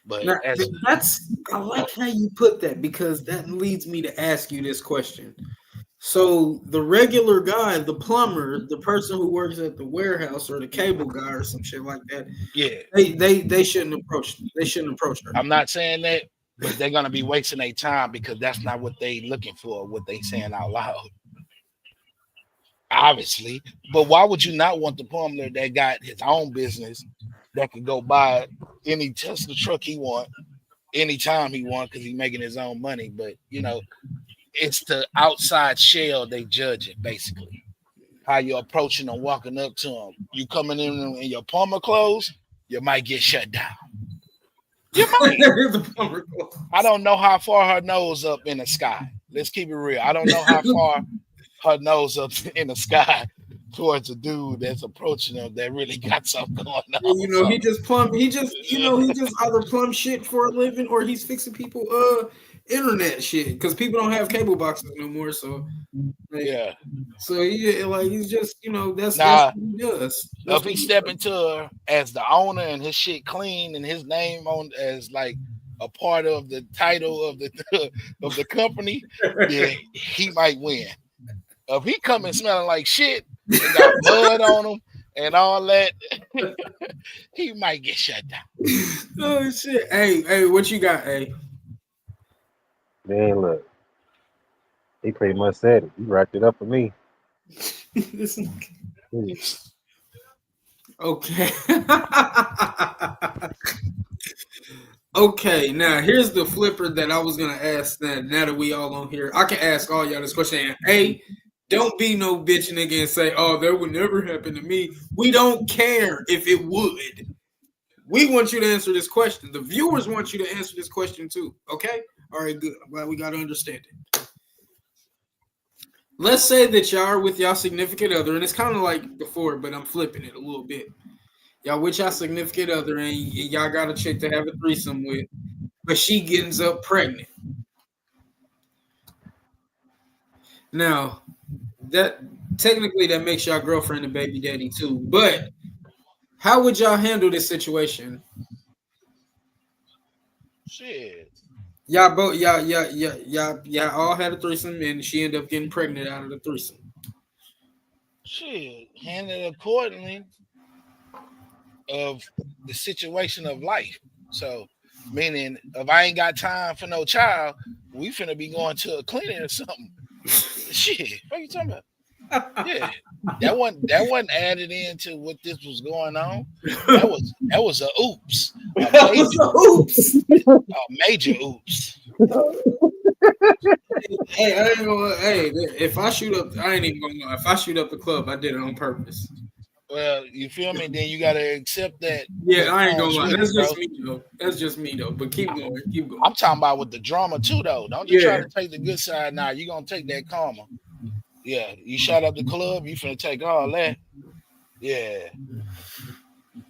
But now, I like how you put that because that leads me to ask you this question. So the regular guy, the plumber, the person who works at the warehouse or the cable guy or some shit like that, yeah, they shouldn't approach them. They shouldn't approach her. I'm not saying that, but they're gonna be wasting their time because that's not what they looking for, what they saying out loud. Obviously, but why would you not want the plumber that got his own business that could go buy any Tesla truck he want anytime he want because he's making his own money? But you know, it's the outside shell they judge it basically. How you approaching them, walking up to them. You coming in your plumber clothes, you might get shut down. You might. I don't know how far her nose up in the sky. Let's keep it real. I don't know how far her nose up in the sky towards a dude that's approaching them that really got something going on. Well, you know, he just either plumb shit for a living or he's fixing people internet shit because people don't have cable boxes no more. So yeah. So he's just, you know, that's what he does. If he step into her as the owner and his shit clean and his name on as like a part of the title of the company, yeah, he might win. If he coming smelling like shit and got mud on him and all that, he might get shut down. Oh shit! Hey, what you got? Hey, man, look, he pretty much said it. He wrapped it up for me. Okay. Okay, now here's the flipper that I was gonna ask. Now that we all on here, I can ask all y'all this question. Hey, don't be no bitch nigga and say, "Oh, that would never happen to me." We don't care if it would. We want you to answer this question. The viewers want you to answer this question too. Okay? All right, good. I'm glad we got to understand it. Let's say that y'all are with y'all significant other, and it's kind of like before, but I'm flipping it a little bit. Y'all with y'all significant other, and y'all got a chick to have a threesome with, but she gets up pregnant. Now, that technically that makes y'all girlfriend and baby daddy too. But how would y'all handle this situation? Shit. Y'all both y'all all had a threesome and she ended up getting pregnant out of the threesome. Shit. Handle it accordingly of the situation of life. So, meaning if I ain't got time for no child, we finna be going to a clinic or something. Shit, what you talking about? Yeah, that wasn't added into what this was going on. That was a oops, a major oops. Hey, I ain't gonna, hey, if I shoot up, I ain't even gonna lie. If I shoot up the club, I did it on purpose. Well, you feel me? Then you gotta accept that. Yeah, I ain't gonna comes lie. with That's it, bro. just me though. That's just me though. But keep going, keep going. I'm talking about with the drama too, though. Don't just try Yeah. to take the good side. Now you gonna take that karma. Yeah, you shot up the club. You finna take all that. Yeah,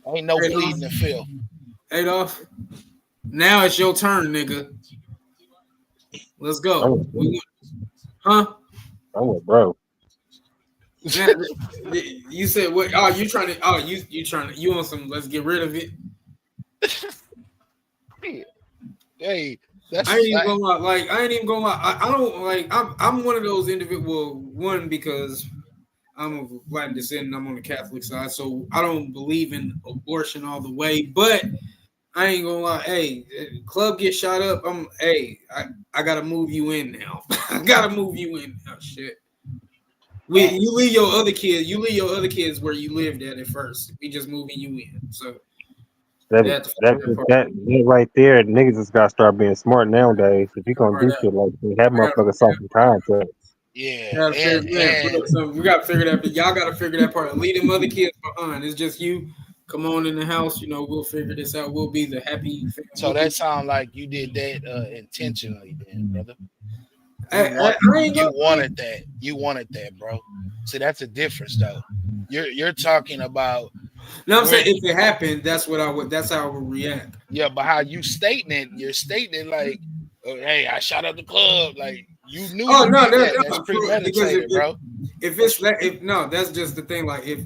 ain't no pleading the fifth. Adolf, now it's your turn, nigga. Let's go. Huh? I'm with bro. Now, you said what? Oh, you trying to? Oh, you trying to? You want some? Let's get rid of it. Hey, that's I ain't even gonna lie. Like I ain't even gonna lie. I don't like. I'm one of those individuals. Well, one because I'm of Latin descent and I'm on the Catholic side, so I don't believe in abortion all the way. But I ain't gonna lie. Hey, club get shot up. I gotta move you in now. I gotta move you in now. Shit. You leave your other kids. You leave your other kids where you lived at first. We just moving you in. So that right there, niggas just gotta start being smart nowadays. If you gonna do shit like that, have motherfuckers some contact. yeah, we gotta figure that. But y'all gotta figure that part. Leave them other kids behind. It's just you. Come on in the house. You know we'll figure this out. We'll be the happy family. So that sounds like you did that intentionally, then, brother. You wanted that. You wanted that, bro. See, that's a difference, though. You're talking about. No, I'm saying if it happened, that's what I would. That's how I would react. Yeah, but how you stating it? You're stating it like, "Hey, I shot up the club." Like you knew. Oh no, that's premeditated, bro. If it's that, no, that's just the thing. Like if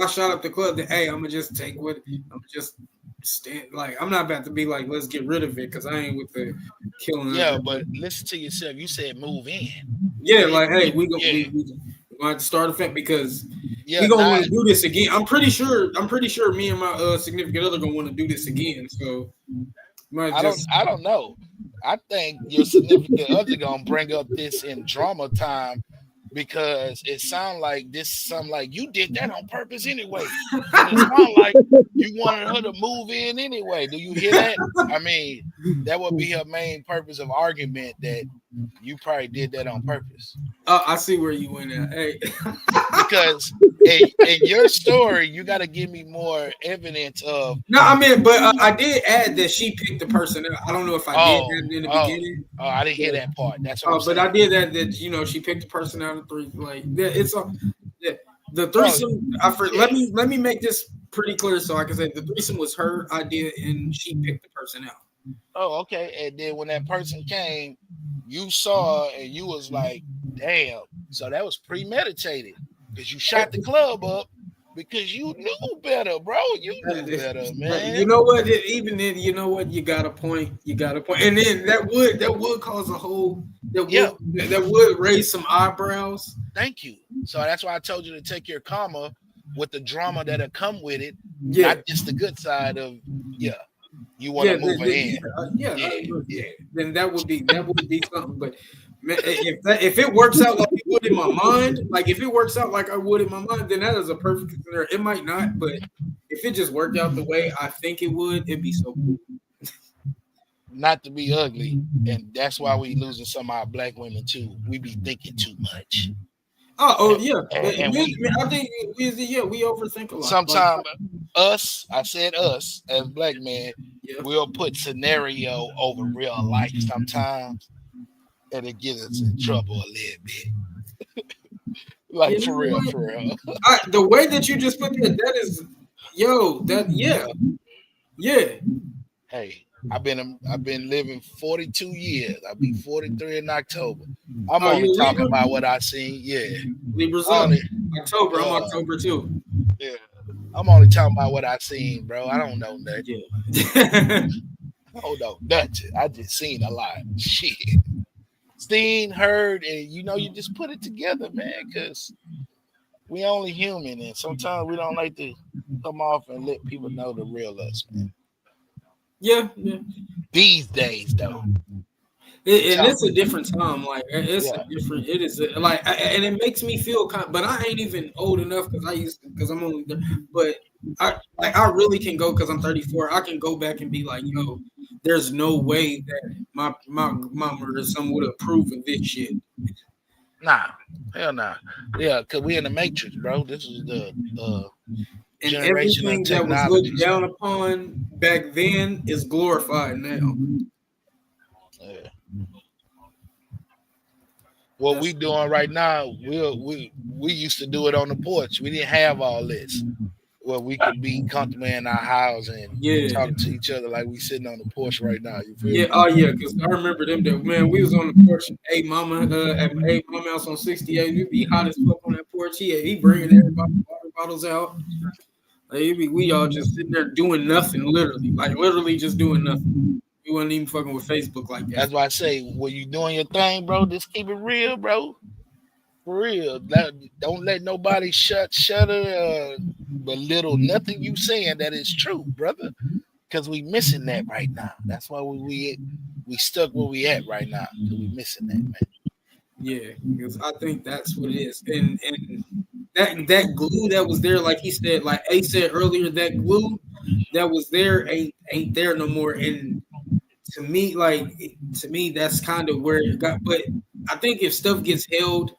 I shot up the club, then hey, I'm gonna just take what I'm gonna just stand. Like I'm not about to be like, let's get rid of it because I ain't with the killing. Yeah, but listen to yourself. You said move in. Yeah, like hey, we gonna have to start a family because we gonna want to do this again. I'm pretty sure me and my significant other gonna want to do this again. So I don't know. I think your significant other gonna bring up this in drama time because it sounds like something like you did that on purpose anyway. And it sounds like you wanted her to move in anyway. Do you hear that? I mean, that would be her main purpose of argument that you probably did that on purpose. I see where you went at. Hey. Because in your story, you got to give me more evidence of. No, I mean, but I did add that she picked the person out. I don't know if I did that in the beginning. Oh, I didn't hear that part. That's what I'm saying. But I did that she picked the person out of three. Like it's the threesome. Let me make this pretty clear so I can say the threesome was her idea and she picked the person out. Oh, okay. And then when that person came, you saw and you was like, damn. So that was premeditated because you shot the club up because you knew better, bro. You knew better, man. You know what? Even then, you know what? You got a point. And then that would cause a whole that would raise some eyebrows. Thank you. So that's why I told you to take your karma with the drama that'll come with it, not just the good side of you want to move in. Then that would be something. But man, if it works out like it would in my mind, like if it works out like I would in my mind, then that is a perfect scenario. It might not, but if it just worked out the way I think it would, it'd be so cool. Not to be ugly, and that's why we losing some of our black women too. We be thinking too much. I think we overthink a lot. Sometimes I said us as black men, we'll put scenario over real life sometimes, and it gets us in trouble a little bit. Like for real. The way that you just put that is, yeah. Hey, I've been living 42 years. I'll be 43 in October. I'm Oh, you only a talking Libra? about what I seen. Yeah, Libra's up. only. October. I'm Uh, October too. yeah, I'm only talking about what I seen, bro. I don't know nothing. Yeah. I don't know nothing. I just seen a lot. Shit, seen, heard, and you just put it together, man. Cause we only human, and sometimes we don't like to come off and let people know the real us, man. Yeah. Yeah. These days, though, And it's a different time. Like it's a yeah, different. It is and it makes me feel kind. But I ain't even old enough because I'm only. But I really can go because I'm 34. I can go back and be like, yo, there's no way that my mama or some would approve of this shit. nah, hell nah, yeah, cause we in the matrix, bro. This is the And generation of everything that was looked technologies. down upon back then is glorified now. Yeah. What That's we doing right now, we used to do it on the porch. We didn't have all this. Where we could be comfortable in our house and yeah. talk to each other like we sitting on the porch right now. You feel Yeah, me? oh yeah, because I remember them that man, we was on the porch. At mama house on 68. We be hot as fuck on that porch. He bringing everybody water bottles out. Like, we all just sitting there doing nothing, literally just doing nothing. We wasn't even fucking with Facebook like that. That's why I say, when you doing your thing, bro, just keep it real, bro. For real. Don't let nobody shutter, belittle nothing you saying that is true, brother. Because we missing that right now. That's why we stuck where we at right now. Because we missing that, man. Yeah, because I think that's what it is, and that glue that was there, like he said, like A said earlier, that glue that was there ain't there no more. And to me, that's kind of where it got. But I think if stuff gets held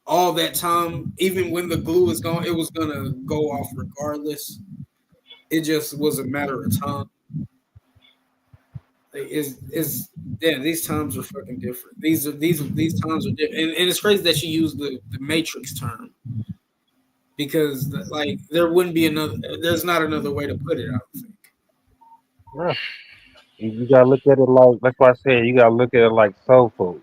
all that time, even when the glue is gone, it was gonna go off regardless. It just was a matter of time. Like, is yeah, these times are fucking different. These times are different, and it's crazy that you use the matrix term because like there wouldn't be another. There's not another way to put it. I don't think. Yeah. You gotta look at it like that's why I said you gotta look at it like soul food.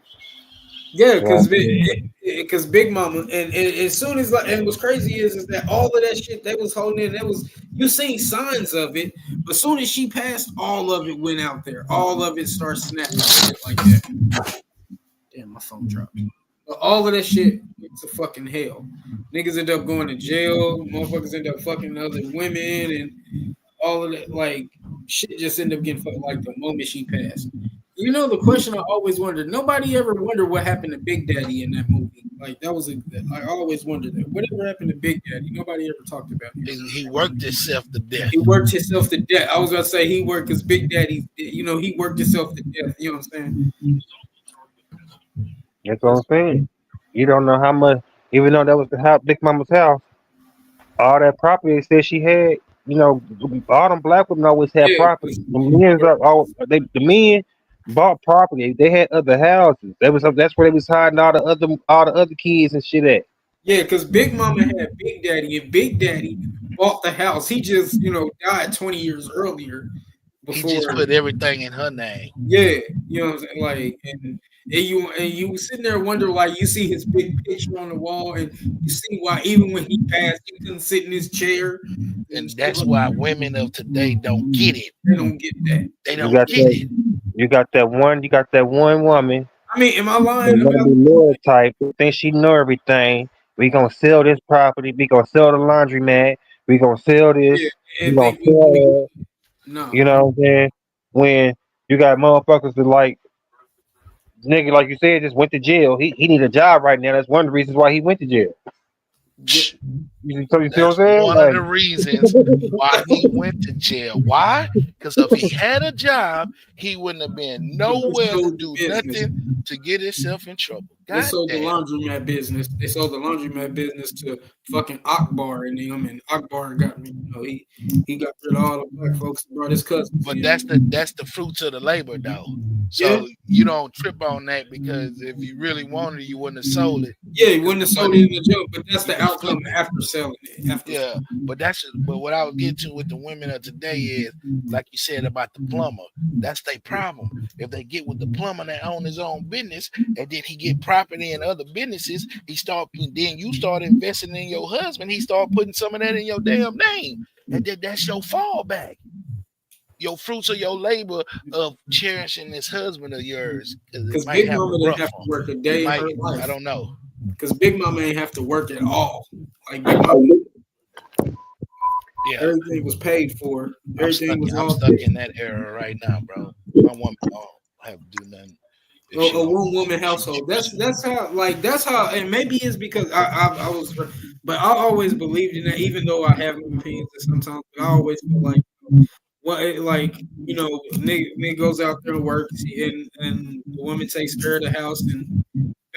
Yeah, You know what I'm saying? because Big Mama and as soon as and what's crazy is that all of that shit they was holding in, that was you seen signs of it, but as soon as she passed, all of it went out there. All of it started snapping shit like that. Damn, my phone dropped. But all of that shit went to fucking hell. Niggas end up going to jail. Motherfuckers end up fucking other women and all of that. Like shit just ended up getting fucked like the moment she passed. You know the question I always wondered. Nobody ever wondered what happened to Big Daddy in that movie. Like that was I always wondered that. Whatever happened to Big Daddy? Nobody ever talked about him. He worked himself to death. He worked himself to death. I was gonna say he worked because Big Daddy, he worked himself to death. You know what I'm saying? That's what I'm saying. You don't know how much, even though that was the house, Big Mama's house, all that property they said she had. You know, all them black women always had Yeah, property. The men bought property. They had other houses. That's where they was hiding all the other kids and shit at. yeah, because Big Mama had Big Daddy, and Big Daddy bought the house. He just, died 20 years earlier He just before. put everything in her name. Yeah, you know what I'm saying? Like, and you sitting there wonder why you see his big picture on the wall, and you see why even when he passed, he couldn't sit in his chair and And shit that's like why that. women of today don't get it. They don't get that. They You don't got get that. it. You got that one woman I mean, am I that lying wanna about be loyal type. Who think she know everything. We gonna sell this property. We gonna sell the laundromat. We gonna sell yeah, this. We and gonna think we sell believe? that. No, You know what I'm saying? When you got motherfuckers that like nigga, like you said, just went to jail. He need a job right now. That's one of the reasons why he went to jail. yeah, You see what I'm That's saying? one of the reasons why he went to jail. Why? Because if he had a job, he wouldn't have been they nowhere to sold the do business. nothing to get himself in trouble. They God sold the damn. laundromat business. They sold the laundromat business to fucking Akbar and them, and Akbar got me. He got rid of all the black folks and brought his cousins But in. that's the fruits of the labor though. Yeah, So you don't trip on that because if you really wanted it, you wouldn't have sold it yeah, he because wouldn't have the sold it money in the jump, but that's you the can outcome flip it. after selling it. After but what I would get to with the women of today is, like you said about the plumber, that's their problem. If they get with the plumber that own his own business, and then he get property in other businesses, then you start investing in your husband, he start putting some of that in your damn name, and then that's your fallback. Your fruits of your labor of cherishing this husband of yours, because it because might Big have a Mama didn't rough have to one. work a It day in might, her I life. don't know. Because Big Mama ain't have to work at all. Like Big Mama, Yeah, everything was paid for. Everything was I'm all stuck paid. in that era right now, bro. My woman don't have to do nothing if she A don't. one woman household. That's how, and maybe it's because I was, but I always believed in that. Even though I have my opinions sometimes, but I always feel like like nigga goes out there and works, and the woman takes care of the house. And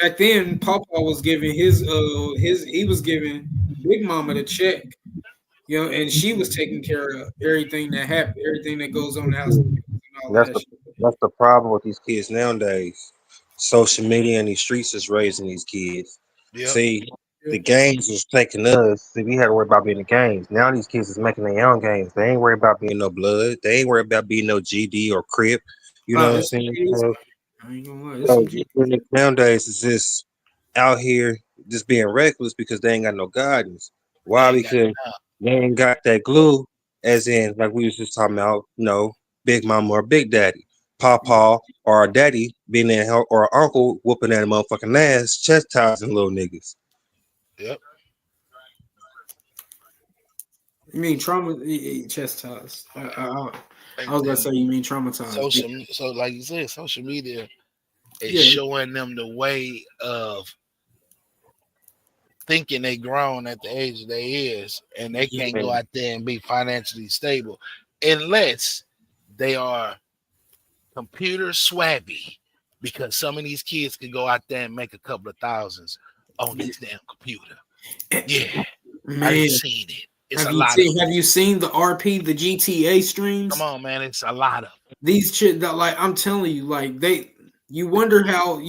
back then, Papa was giving his he was giving Big Mama the check, and she was taking care of everything that happened, everything that goes on in the house, and all of That's that the shit. that's the problem with these kids nowadays. Social media and these streets is raising these kids. Yep. See, Yeah. the games was taking us. See, we had to worry about being the games. Now these kids is making their own games. They ain't worried about being no blood. They ain't worried about being no GD or Crip. You know what I'm It's some saying? G's. I ain't gonna lie, it's So some G's. nowadays is just out here just being reckless because they ain't got no guidance. They Why? ain't got Because they ain't got that glue, as in like we was just talking about, Big Mama or Big Daddy, Papa or a daddy being there or a uncle whooping that motherfucking ass, chastising little niggas. Yep. You mean trauma? Chastised. I was gonna And say you mean traumatized. so like you said, social media is Yeah, showing them the way of thinking they grown at the age they is, and they can't yeah. go out there and be financially stable unless they are computer swabby. Because some of these kids can go out there and make a couple of thousands on this damn computer. Yeah, I didn't Man, seen it. It's a lot of them. have you seen the RP, the GTA Come streams? on, man, it's a lot of them. These shit that, like, I'm telling you, like, you wonder how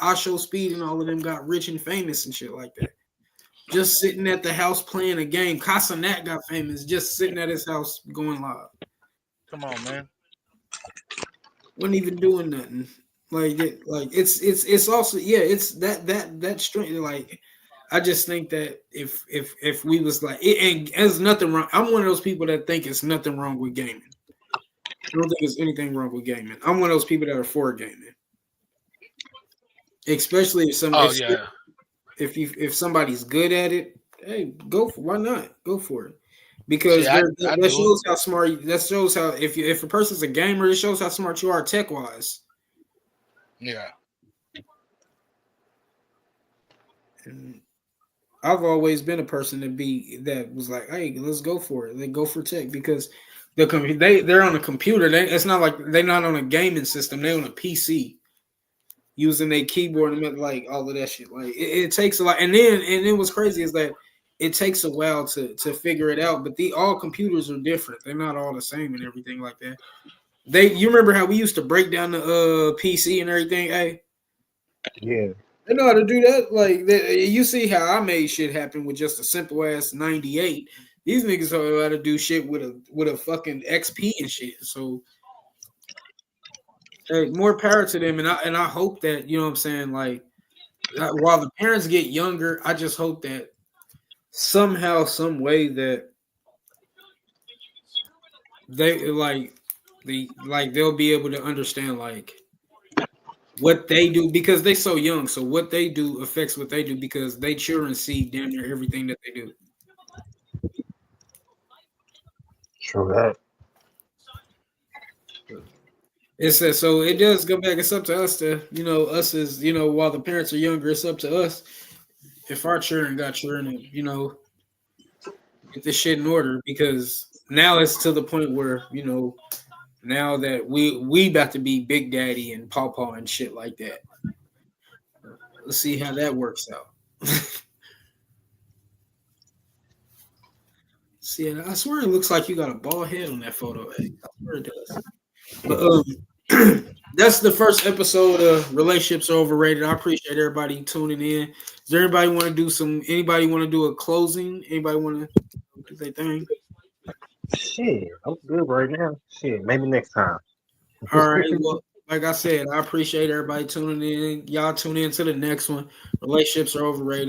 I Show Speed and all of them got rich and famous and shit like that. Just sitting at the house playing a game. Casanat got famous just sitting at his house going live. Come on, man. Wasn't even doing nothing. It's also, yeah, it's that strength. Like, I just think that if we was like it, and there's nothing wrong. I'm one of those people that think it's nothing wrong with gaming. I don't think there's anything wrong with gaming. I'm one of those people that are for gaming, especially Oh yeah. if somebody's good at it. Hey, why not go for it? See, Because I that do it. shows how smart. That shows how if a person's a gamer, it shows how smart you are tech wise. Yeah. And I've always been a person that was like, hey, let's go for it. They go for tech because they're on a computer. It's not like they're not on a gaming system. They're on a PC using their keyboard and like all of that shit. Like it takes a lot. And then what's crazy is that it takes a while to figure it out. But all computers are different. They're not all the same and everything like that. You remember how we used to break down the PC and everything, hey? Yeah. They know how to do that. Like you see how I made shit happen with just a simple ass 98. These niggas know how to do shit with a fucking XP and shit. So more power to them, and I hope that, you know what I'm saying, like while the parents get younger, I just hope that somehow, some way that they they'll be able to understand like what they do because they so young. So what they do affects what they do because they children see damn near everything that they do. True that. It's so it does go back. It's up to us to, us as, while the parents are younger, it's up to us if our children got children and, get this shit in order because now it's to the point where, now that we about to be Big Daddy and Pawpaw and shit like that. Let's see how that works out. See, I swear it looks like you got a bald head on that photo. Hey, I swear it does. But That's the first episode of Relationships Are Overrated. I appreciate everybody tuning in. Does everybody want to do anybody want to do a closing? Anybody want to do their thing? Shit, I'm good right now. Shit, maybe next time. All right. Well, like I said, I appreciate everybody tuning in. Y'all tune in to the next one. Relationships Are Overrated.